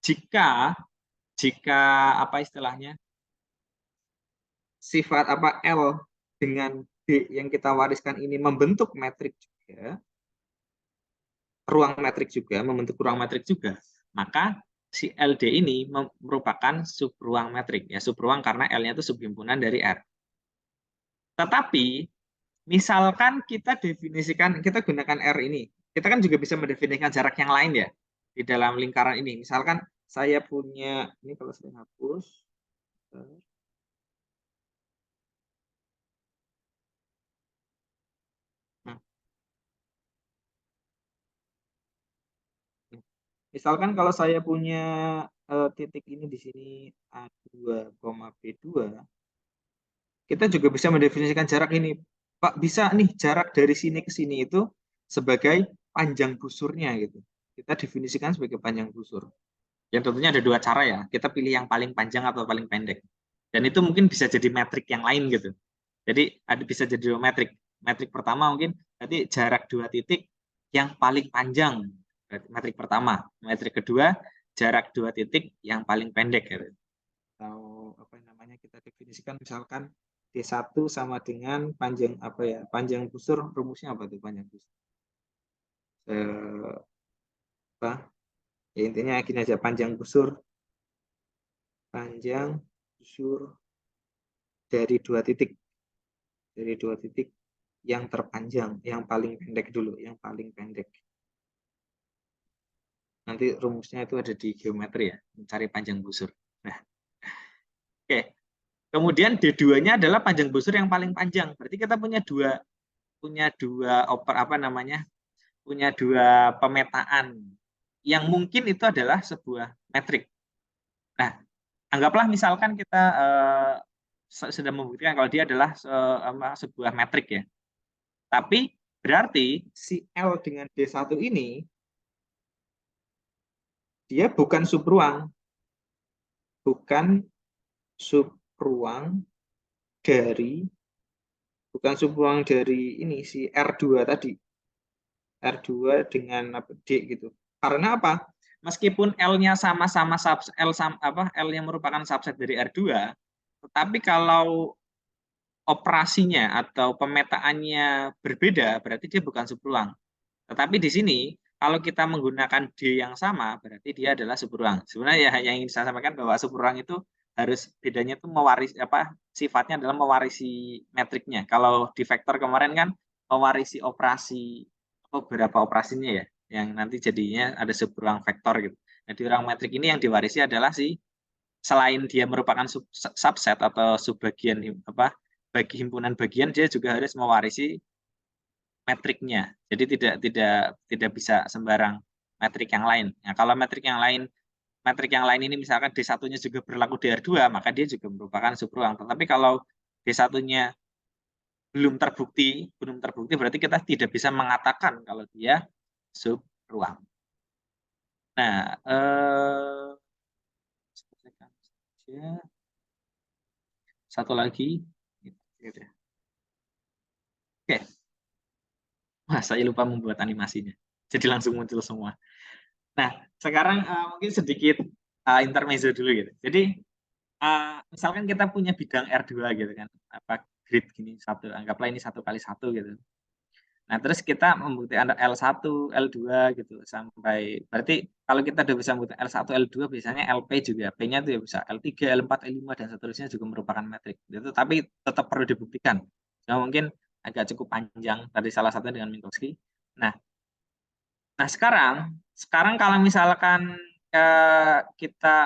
jika apa istilahnya sifat apa L dengan D yang kita wariskan ini membentuk metrik juga, membentuk ruang metrik juga, maka si LD ini merupakan subruang metrik ya, subruang karena L-nya itu subhimpunan dari R. Tetapi misalkan kita gunakan R ini, kita kan juga bisa mendefinisikan jarak yang lain ya di dalam lingkaran ini. Misalkan saya punya, ini kalau saya hapus, Misalkan kalau saya punya titik ini di sini A2, B2, kita juga bisa mendefinisikan jarak ini. Pak, bisa nih jarak dari sini ke sini itu sebagai panjang busurnya gitu. Kita definisikan sebagai panjang busur. Yang tentunya ada dua cara ya. Kita pilih yang paling panjang atau paling pendek. Dan itu mungkin bisa jadi metrik yang lain gitu. Jadi bisa jadi dua metrik. Metrik pertama mungkin nanti jarak dua titik yang paling panjang. Metrik pertama. Metrik kedua jarak dua titik yang paling pendek gitu. Atau apa namanya kita definisikan misalkan D1 sama dengan panjang apa ya? Panjang busur, rumusnya apa tuh panjang busur? Apa? Ya intinya gini aja, panjang busur dari dua titik yang terpanjang, yang paling pendek dulu, yang paling pendek. Nanti rumusnya itu ada di geometri ya, mencari panjang busur. Nah, oke. Kemudian D2-nya adalah panjang busur yang paling panjang. Berarti kita punya dua pemetaan yang mungkin itu adalah sebuah metrik. Nah, anggaplah misalkan kita sudah membuktikan kalau dia adalah sebuah metrik ya. Tapi berarti si L dengan D1 ini dia bukan subruang. Bukan subruang dari ini si R2 tadi. R2 dengan D gitu. Karena apa? Meskipun L-nya sama-sama L yang merupakan subset dari R2, tetapi kalau operasinya atau pemetaannya berbeda, berarti dia bukan subruang. Tetapi di sini kalau kita menggunakan D yang sama, berarti dia adalah subruang. Sebenarnya ya yang ingin saya sampaikan bahwa subruang itu harus bedanya itu mewarisi sifatnya adalah mewarisi metriknya. Kalau di vektor kemarin kan mewarisi operasi beberapa operasinya ya, yang nanti jadinya ada subruang vektor gitu. Nah, di ruang metrik ini yang diwarisi adalah selain dia merupakan subset atau subbagian bagi himpunan bagian, dia juga harus mewarisi metriknya. Jadi tidak bisa sembarang metrik yang lain. Nah, kalau metrik yang lain ini misalkan D1-nya juga berlaku di R2, maka dia juga merupakan subruang. Tetapi kalau D1-nya belum terbukti berarti kita tidak bisa mengatakan kalau dia subruang. Nah, satu lagi. Oke. Wah, saya lupa membuat animasinya. Jadi langsung muncul semua. Nah, sekarang mungkin sedikit intermezzo dulu gitu. Jadi misalkan kita punya bidang R2 gitu kan, grid gini anggaplah ini 1 kali 1 gitu. Nah, terus kita membuktikan L1, L2 gitu sampai berarti kalau kita udah bisa membuktikan L1, L2 biasanya LP juga. P-nya itu ya bisa L3, L4, L5 dan seterusnya juga merupakan metrik. Itu tapi tetap perlu dibuktikan. Nah, mungkin agak cukup panjang tadi salah satunya dengan Minkowski. Nah, sekarang kalau misalkan kita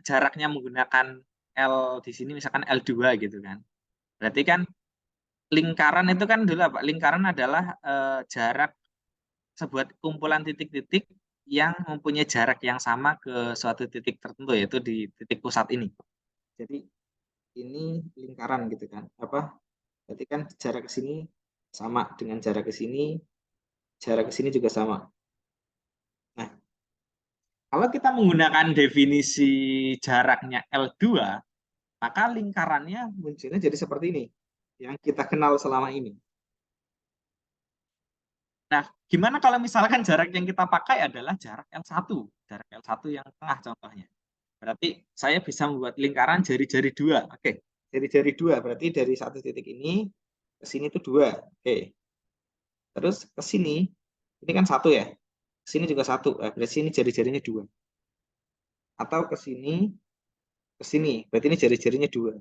jaraknya menggunakan L di sini misalkan L2 gitu kan. Berarti kan lingkaran itu kan dulu apa? Lingkaran adalah jarak sebuah kumpulan titik-titik yang mempunyai jarak yang sama ke suatu titik tertentu, yaitu di titik pusat ini. Jadi ini lingkaran gitu kan. Berarti kan jarak ke sini sama dengan jarak ke sini juga sama. Nah, kalau kita menggunakan definisi jaraknya L2, maka lingkarannya munculnya jadi seperti ini, yang kita kenal selama ini. Nah, gimana kalau misalkan jarak yang kita pakai adalah jarak L1, jarak L1 yang tengah contohnya. Berarti saya bisa membuat lingkaran jari-jari 2. Oke, jari-jari 2 berarti dari satu titik ini ke sini itu 2. Oke. Terus ke sini, ini kan 1 ya. Ke sini juga 1. Berarti sini jari-jarinya 2. Atau ke sini, berarti ini jari-jarinya 2.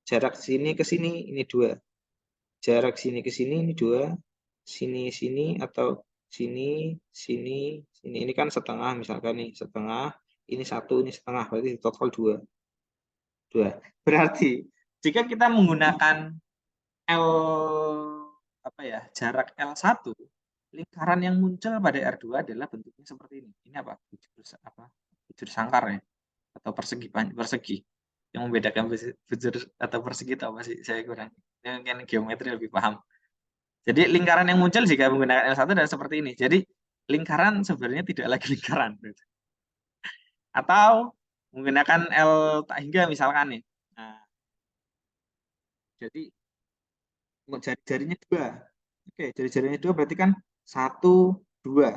Jarak sini ke sini ini 2. Jarak sini ke sini ini 2. Sini atau sini. Ini kan setengah misalkan nih, setengah. Ini 1, ini setengah, berarti total 2. Berarti jika kita menggunakan jarak L1, lingkaran yang muncul pada R2 adalah bentuknya seperti ini. Ini apa? Bujur sangkar ya, atau persegi persegi. Yang membedakan bujur atau persegi itu apa sih? Saya kurang. Yang geometri lebih paham. Jadi lingkaran yang muncul jika menggunakan L1 adalah seperti ini. Jadi lingkaran sebenarnya tidak lagi lingkaran. Atau menggunakan L tak hingga misalkan nih. Nah, jadi jari-jarinya 2. Oke, jari-jarinya 2 berarti kan 1, 2.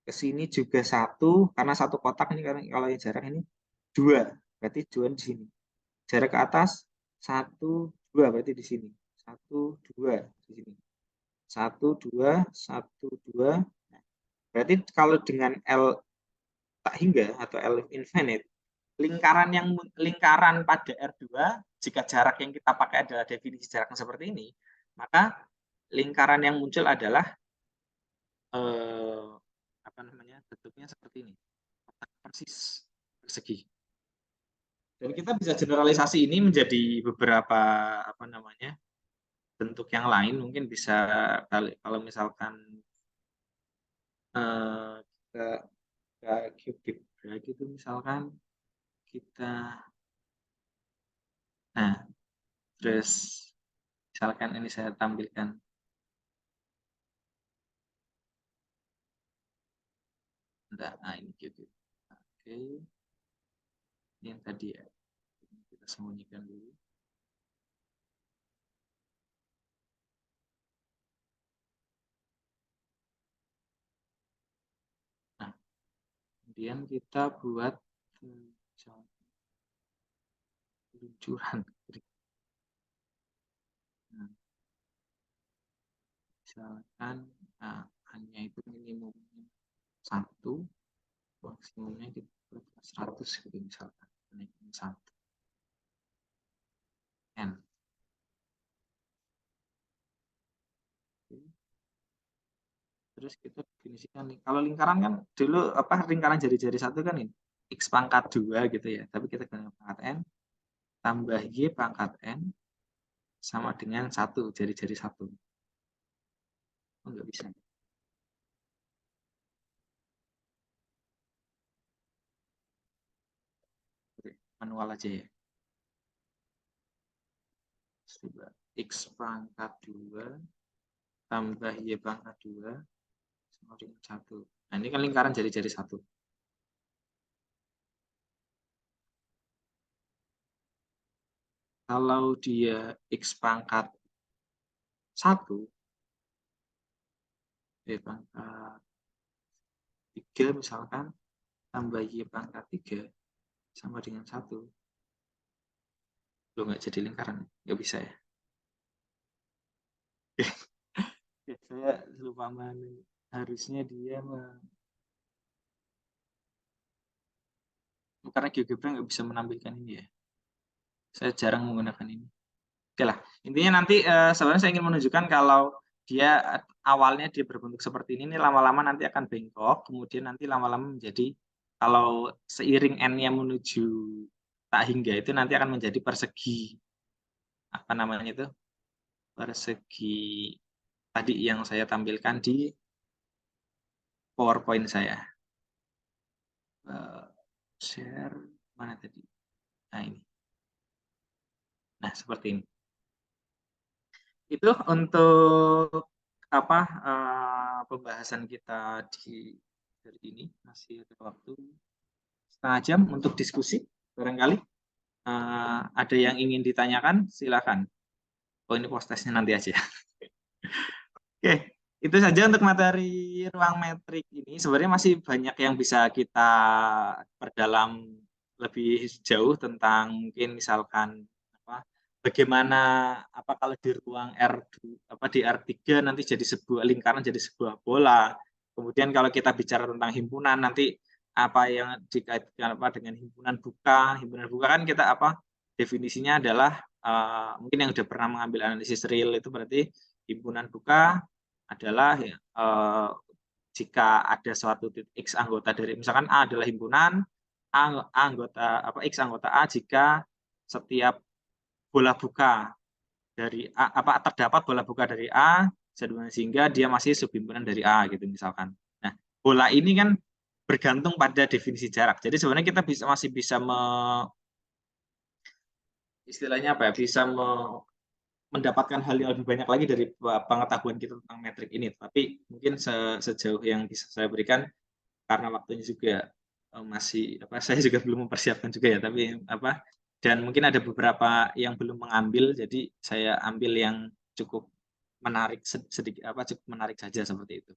Ke sini juga 1, karena satu kotak ini, karena kalau yang jarak ini 2. Berarti 2 di sini. Jarak ke atas 1, 2 berarti di sini. 1, 2 di sini. 1, 2, 1, 2. Berarti kalau dengan L tak hingga atau L infinite, lingkaran pada R2, jika jarak yang kita pakai adalah definisi jaraknya seperti ini, maka lingkaran yang muncul adalah bentuknya seperti ini, persis persegi. Dan kita bisa generalisasi ini menjadi beberapa bentuk yang lain. Mungkin bisa kalau misalkan kita GeoGebra gitu misalkan kita, nah terus misalkan ini saya tampilkan. Nah ini GeoGebra. Oke, ini yang tadi ya, kita sembunyikan dulu. Nah, kemudian kita buat peluncuran. Nah, misalkan hanya itu minimumnya 1, maksimumnya kita buat 100 gitu misalkan, naikin 1 n. Terus kita definisikan nih, kalau lingkaran kan dulu lingkaran jari-jari 1 kan ini x pangkat 2 gitu ya, tapi kita gunakan pangkat n tambah y pangkat n sama dengan 1, jari-jari 1. Oh, nggak bisa. Oke, manual aja ya. Coba x pangkat 2 tambah y pangkat 2 sama dengan 1. Nah, ini kan lingkaran jari-jari 1. Kalau dia x pangkat 1, y pangkat 3 misalkan, tambah y pangkat 3 sama dengan 1. Lo nggak jadi lingkaran, nggak bisa ya. Saya lupa harusnya dia karena GeoGebra nggak bisa menampilkan ini ya. Saya jarang menggunakan ini. Oke lah, intinya nanti sebenarnya saya ingin menunjukkan kalau dia awalnya dia berbentuk seperti ini lama-lama nanti akan bengkok, kemudian nanti lama-lama menjadi, kalau seiring n-nya menuju tak hingga itu nanti akan menjadi persegi, persegi tadi yang saya tampilkan di PowerPoint saya. Share mana tadi? Nah ini. Nah seperti ini. Itu untuk pembahasan kita di hari ini. Masih ada waktu setengah jam untuk diskusi. Barangkali ada yang ingin ditanyakan, silakan. Oh ini post-testnya nanti aja. Oke, itu saja untuk materi ruang metrik ini. Sebenarnya masih banyak yang bisa kita perdalam lebih jauh tentang mungkin misalkan bagaimana kalau di ruang di R3 nanti jadi sebuah lingkaran, jadi sebuah bola. Kemudian kalau kita bicara tentang himpunan nanti apa yang dikaitkan dengan himpunan buka. Himpunan buka kan kita definisinya adalah mungkin yang sudah pernah mengambil analisis real itu berarti himpunan buka adalah jika ada suatu X anggota dari misalkan A adalah himpunan X anggota A jika setiap bola buka dari A, terdapat bola buka dari A sehingga dia masih subhimpunan dari A gitu misalkan. Nah, bola ini kan bergantung pada definisi jarak. Jadi sebenarnya kita masih bisa istilahnya apa ya? Bisa mendapatkan hal yang lebih banyak lagi dari pengetahuan kita tentang metrik ini. Tapi mungkin sejauh yang bisa saya berikan karena waktunya juga masih saya juga belum mempersiapkan juga ya, tapi dan mungkin ada beberapa yang belum mengambil, jadi saya ambil yang cukup menarik sedikit cukup menarik saja seperti itu.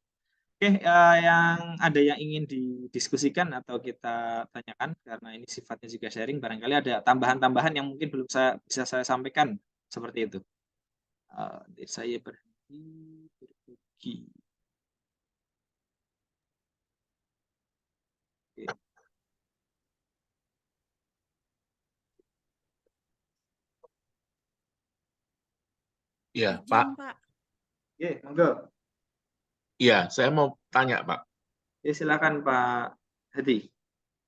Oke, yang ingin didiskusikan atau kita tanyakan karena ini sifatnya juga sharing, barangkali ada tambahan-tambahan yang mungkin belum bisa saya sampaikan seperti itu. Saya berbagi. Oke. Ya, Izin, Pak. Pak. Oke, monggo. Ya, saya mau tanya, Pak. Ya, silakan Pak Hadi.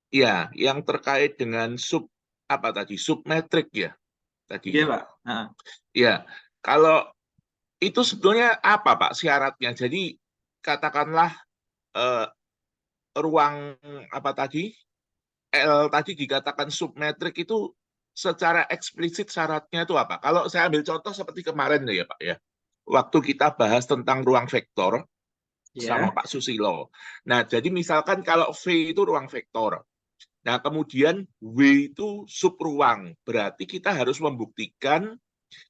Ya, yang terkait dengan submetrik ya tadi. Iya, Pak. Ya, kalau itu sebetulnya apa, Pak, syaratnya? Jadi katakanlah ruang L tadi dikatakan submetrik itu secara eksplisit syaratnya itu apa? Kalau saya ambil contoh seperti kemarin ya Pak ya, waktu kita bahas tentang ruang vektor sama Pak Susilo. Nah, jadi misalkan kalau V itu ruang vektor, nah kemudian W itu subruang, berarti kita harus membuktikan,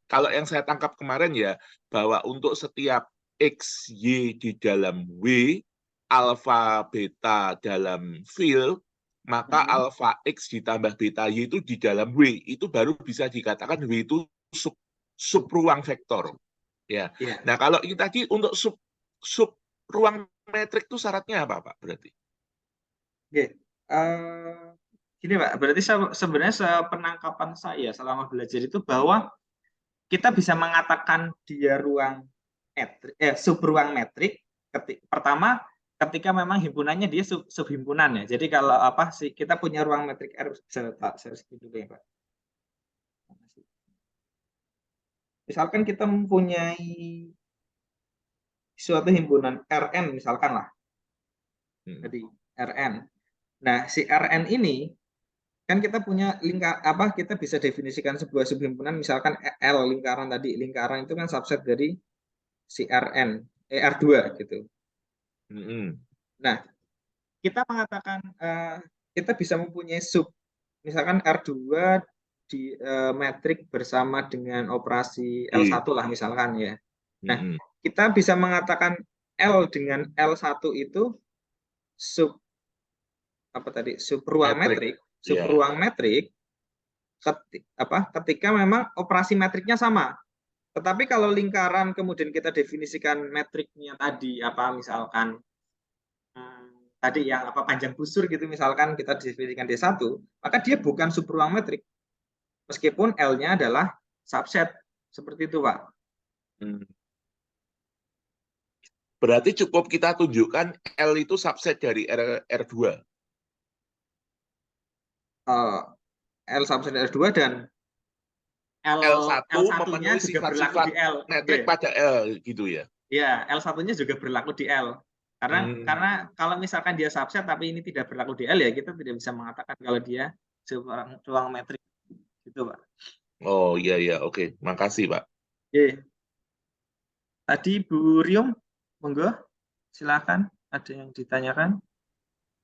kalau yang saya tangkap kemarin ya, bahwa untuk setiap X, Y di dalam W, alfa, beta dalam field, maka alfa X ditambah beta Y itu di dalam W, itu baru bisa dikatakan W itu subruang vektor. Ya. Nah, kalau ini tadi untuk subruang metrik itu syaratnya apa, Pak, berarti? Oke. Gini, Pak, berarti sebenarnya sepenangkapan saya selama belajar itu bahwa kita bisa mengatakan dia subruang metrik pertama ketika memang himpunannya dia subhimpunan ya. Jadi kalau kita punya ruang metrik R, saya skip dulu ya, Pak. Misalkan kita mempunyai suatu himpunan Rn misalkan lah. Jadi Rn. Nah, si Rn ini kan kita punya kita bisa definisikan sebuah subhimpunan misalkan L lingkaran tadi. Lingkaran itu kan subset dari si R2 gitu. Nah, kita mengatakan kita bisa mempunyai misalkan R2 di metrik bersama dengan operasi L1 lah misalkan ya. Nah, kita bisa mengatakan L dengan L1 itu subruang metrik ketika memang operasi metriknya sama. Tetapi kalau lingkaran kemudian kita definisikan metriknya tadi misalkan tadi yang panjang busur gitu misalkan kita definisikan D1, maka dia bukan subruang metrik. Meskipun L-nya adalah subset. Seperti itu, Pak. Berarti cukup kita tunjukkan L itu subset dari R2. L subset R2 dan L1 L1-nya memenuhi juga berlaku sifat-sifat di L. metrik pada L gitu ya. Ya, L1-nya juga berlaku di L. Karena kalau misalkan dia subset tapi ini tidak berlaku di L ya kita tidak bisa mengatakan kalau dia ruang metrik gitu, Pak. Oh iya oke. Makasih, Pak. Tadi Bu Rium, monggo silakan ada yang ditanyakan.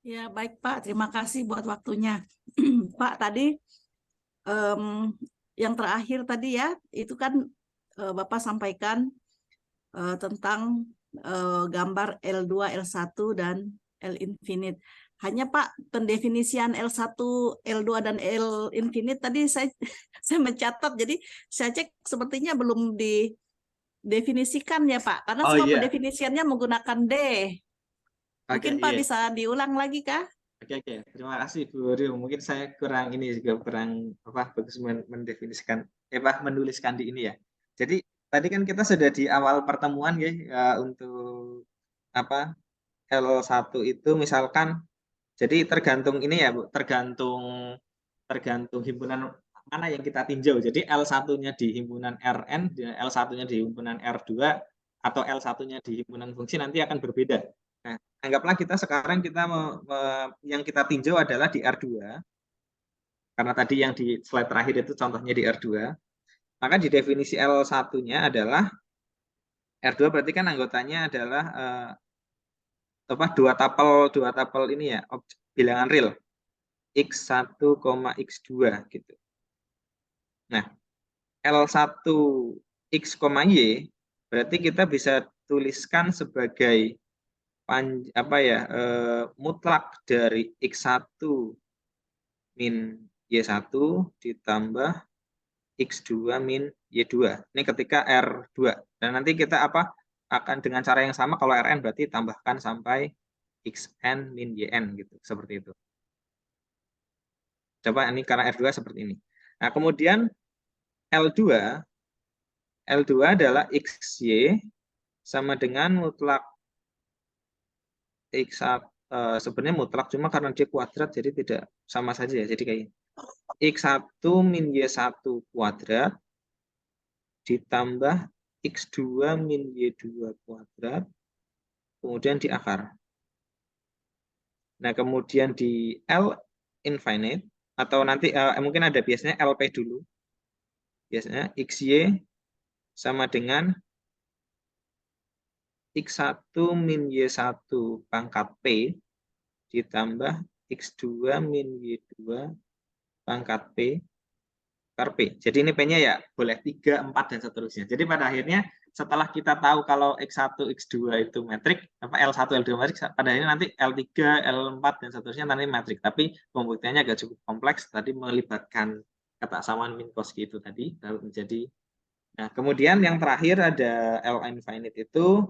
Ya, baik Pak, terima kasih buat waktunya. Pak, tadi yang terakhir tadi ya, itu kan Bapak sampaikan tentang gambar L2, L1, dan L infinite. Hanya Pak, pendefinisian L1, L2, dan L infinite tadi saya mencatat, jadi saya cek sepertinya belum didefinisikan ya Pak, karena semua pendefinisiannya menggunakan D. Mungkin Pak bisa diulang lagi kah? Oke. Terima kasih Bu Rio. Mungkin saya kurang bagus mendefinisikan menuliskan di ini ya. Jadi tadi kan kita sudah di awal pertemuan ya untuk L1 itu misalkan jadi tergantung ini ya Bu, tergantung himpunan mana yang kita tinjau. Jadi L1-nya di himpunan Rn, L1-nya di himpunan R2 atau L1-nya di himpunan fungsi nanti akan berbeda. Nah, anggaplah kita sekarang yang kita tinjau adalah di R2, karena tadi yang di slide terakhir itu contohnya di R2, maka di definisi L1-nya adalah R2 berarti kan anggotanya adalah dua tapel ini ya, bilangan real X1, X2 gitu. Nah, L1 X, Y berarti kita bisa tuliskan sebagai mutlak dari X1 min Y1 ditambah X2 min Y2. Ini ketika R2. Dan nanti kita akan dengan cara yang sama kalau Rn berarti tambahkan sampai Xn min Yn gitu, seperti itu. Coba ini karena R2 seperti ini. Nah, kemudian L2 adalah XY sama dengan mutlak X1, sebenarnya mutlak cuma karena dia kuadrat jadi tidak sama saja ya. Jadi kayak X1 min Y1 kuadrat ditambah X2 min Y2 kuadrat kemudian di akar. Nah, kemudian di L infinite atau nanti mungkin ada biasanya LP dulu. Biasanya XY sama dengan X1 min Y1 pangkat P ditambah X2 min Y2 pangkat P per P. Jadi ini P-nya ya boleh 3, 4, dan seterusnya. Jadi pada akhirnya setelah kita tahu kalau X1, X2 itu metrik, L1, L2 metrik, pada akhirnya nanti L3, L4, dan seterusnya nanti metrik. Tapi pembuktiannya agak cukup kompleks, tadi melibatkan ketaksamaan Minkowski itu tadi, lalu menjadi. Nah, kemudian yang terakhir ada L infinite itu,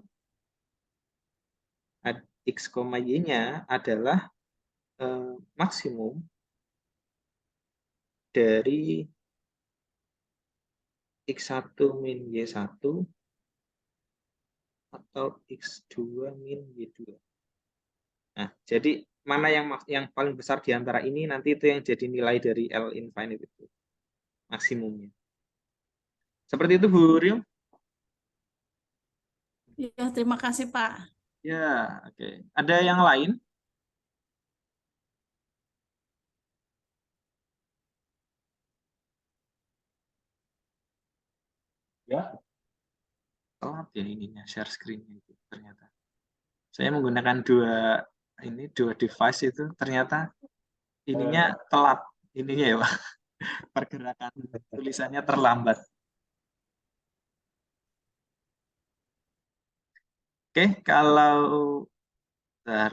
X, Y-nya adalah maksimum dari X1 min Y1 atau X2 min Y2. Nah, jadi mana yang paling besar di antara ini nanti itu yang jadi nilai dari L infinite itu. Maksimumnya. Seperti itu Bu Rio? Ya, terima kasih Pak. Ya, oke. Ada yang lain? Ya, Telat ya ininya, share screen-nya itu ternyata. Saya menggunakan dua device itu ternyata ininya telat ininya ya Pak. Pergerakan tulisannya terlambat. Oke, kalau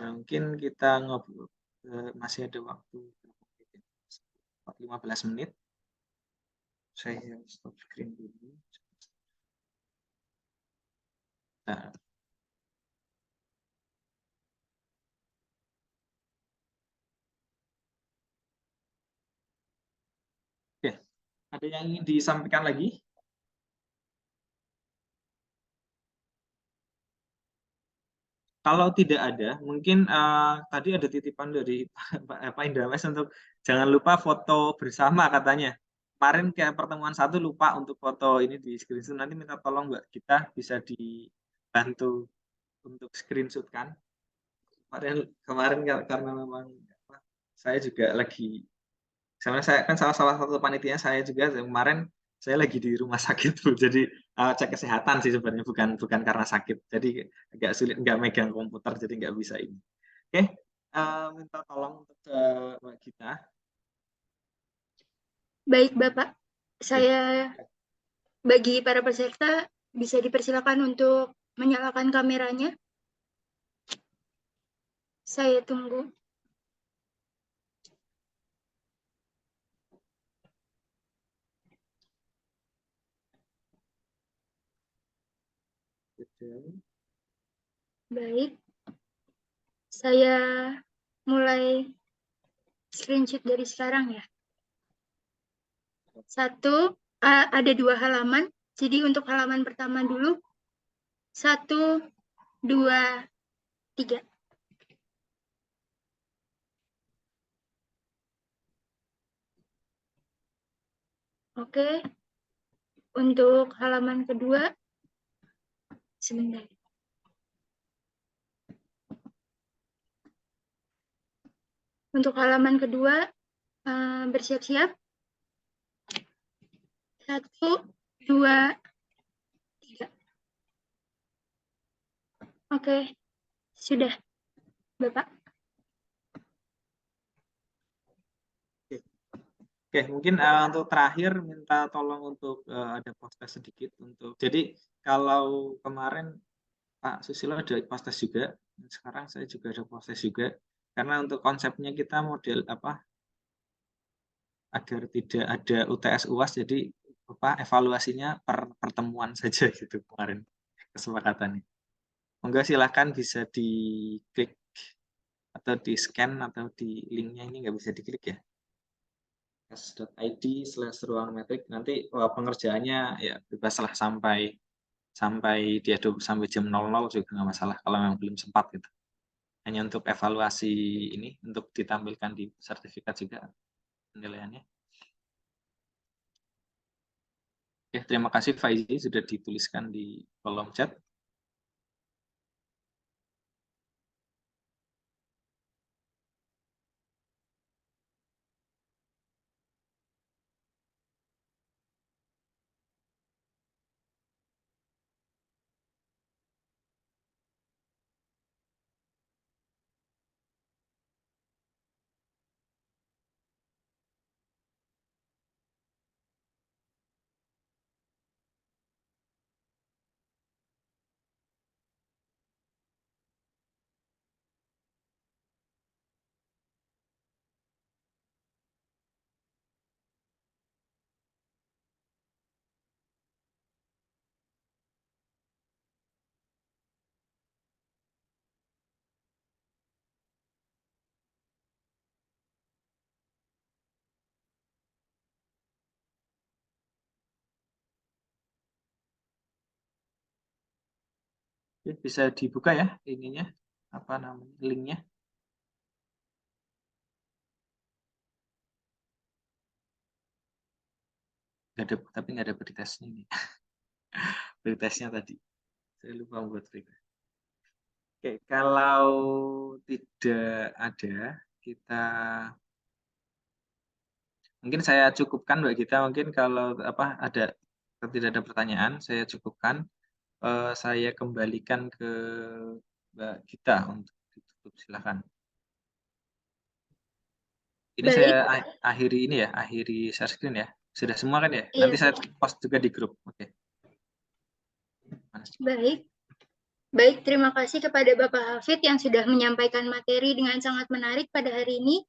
mungkin kita ngobrol masih ada waktu 15 menit. Saya stop screen dulu. Nah, oke, ada yang ingin disampaikan lagi? Kalau tidak ada, mungkin tadi ada titipan dari Pak Indrames untuk jangan lupa foto bersama katanya. Kemarin kayak pertemuan satu lupa untuk foto ini di screenshot. Nanti minta tolong Mbak kita bisa dibantu untuk screenshot kan. Kemarin karena memang saya juga lagi, saya kan salah satu panitia saya juga kemarin saya lagi di rumah sakit Bu, jadi cek kesehatan sih sebenarnya bukan karena sakit, jadi agak sulit nggak megang komputer jadi nggak bisa ini. Oke, minta tolong untuk Mbak Gita. Baik Bapak, saya bagi para peserta bisa dipersilakan untuk menyalakan kameranya. Saya tunggu. Baik, saya mulai screenshot dari sekarang ya. Ada 2 halaman, jadi untuk halaman pertama dulu. 1, 2, 3. Oke, untuk halaman kedua, Sebentar. Untuk halaman kedua, bersiap-siap. 1, 2, 3. Oke, sudah, Bapak. Oke, mungkin untuk terakhir minta tolong untuk ada post-test sedikit untuk. Jadi kalau kemarin Pak Susilo ada post-test juga, sekarang saya juga ada post-test juga. Karena untuk konsepnya kita model apa agar tidak ada UTS UAS, jadi evaluasinya per pertemuan saja gitu kemarin kesepakatannya. Monggo silakan bisa diklik atau di scan atau di linknya ini nggak bisa diklik ya. s.id/ruang metrik nanti pengerjaannya ya bebaslah sampai dia sampai jam 00 juga nggak masalah kalau memang belum sempat gitu. Hanya untuk evaluasi ini untuk ditampilkan di sertifikat juga penilaiannya. Oke, terima kasih Faizi sudah dituliskan di kolom chat. Oke, bisa dibuka ya ininya apa namanya linknya. Nggak ada, tapi nggak ada pretestnya ini. Pretestnya tadi saya lupa buat pretest. Oke, kalau tidak ada kita mungkin saya cukupkan Mbak Gita, mungkin kalau tidak ada pertanyaan saya cukupkan. Saya kembalikan ke Mbak Gita untuk ditutup, silakan. Ini Baik. saya akhiri ini ya, akhiri share screen ya. Sudah semua kan ya? Nanti Iya. saya post juga di grup. Oke. Baik. Baik, terima kasih kepada Bapak Hafid yang sudah menyampaikan materi dengan sangat menarik pada hari ini.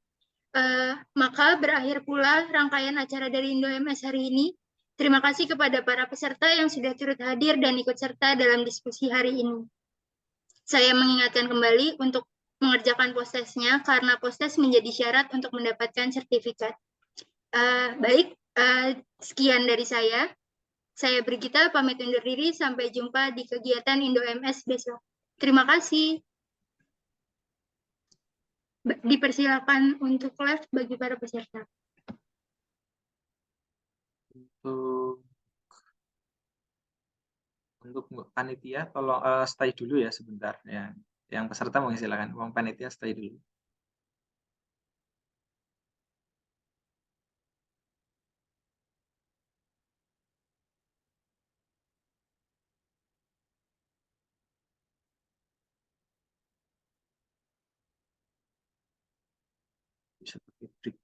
Maka berakhir pula rangkaian acara dari Indo-MS hari ini. Terima kasih kepada para peserta yang sudah turut hadir dan ikut serta dalam diskusi hari ini. Saya mengingatkan kembali untuk mengerjakan post-testnya karena post-test menjadi syarat untuk mendapatkan sertifikat. Baik, sekian dari saya. Saya Brigita pamit undur diri. Sampai jumpa di kegiatan Indo-MS besok. Terima kasih. Dipersilakan untuk live bagi para peserta. Untuk panitia tolong stay dulu ya sebentar ya. Yang peserta mungkin silakan. Uang panitia stay dulu. Bisa pakai break.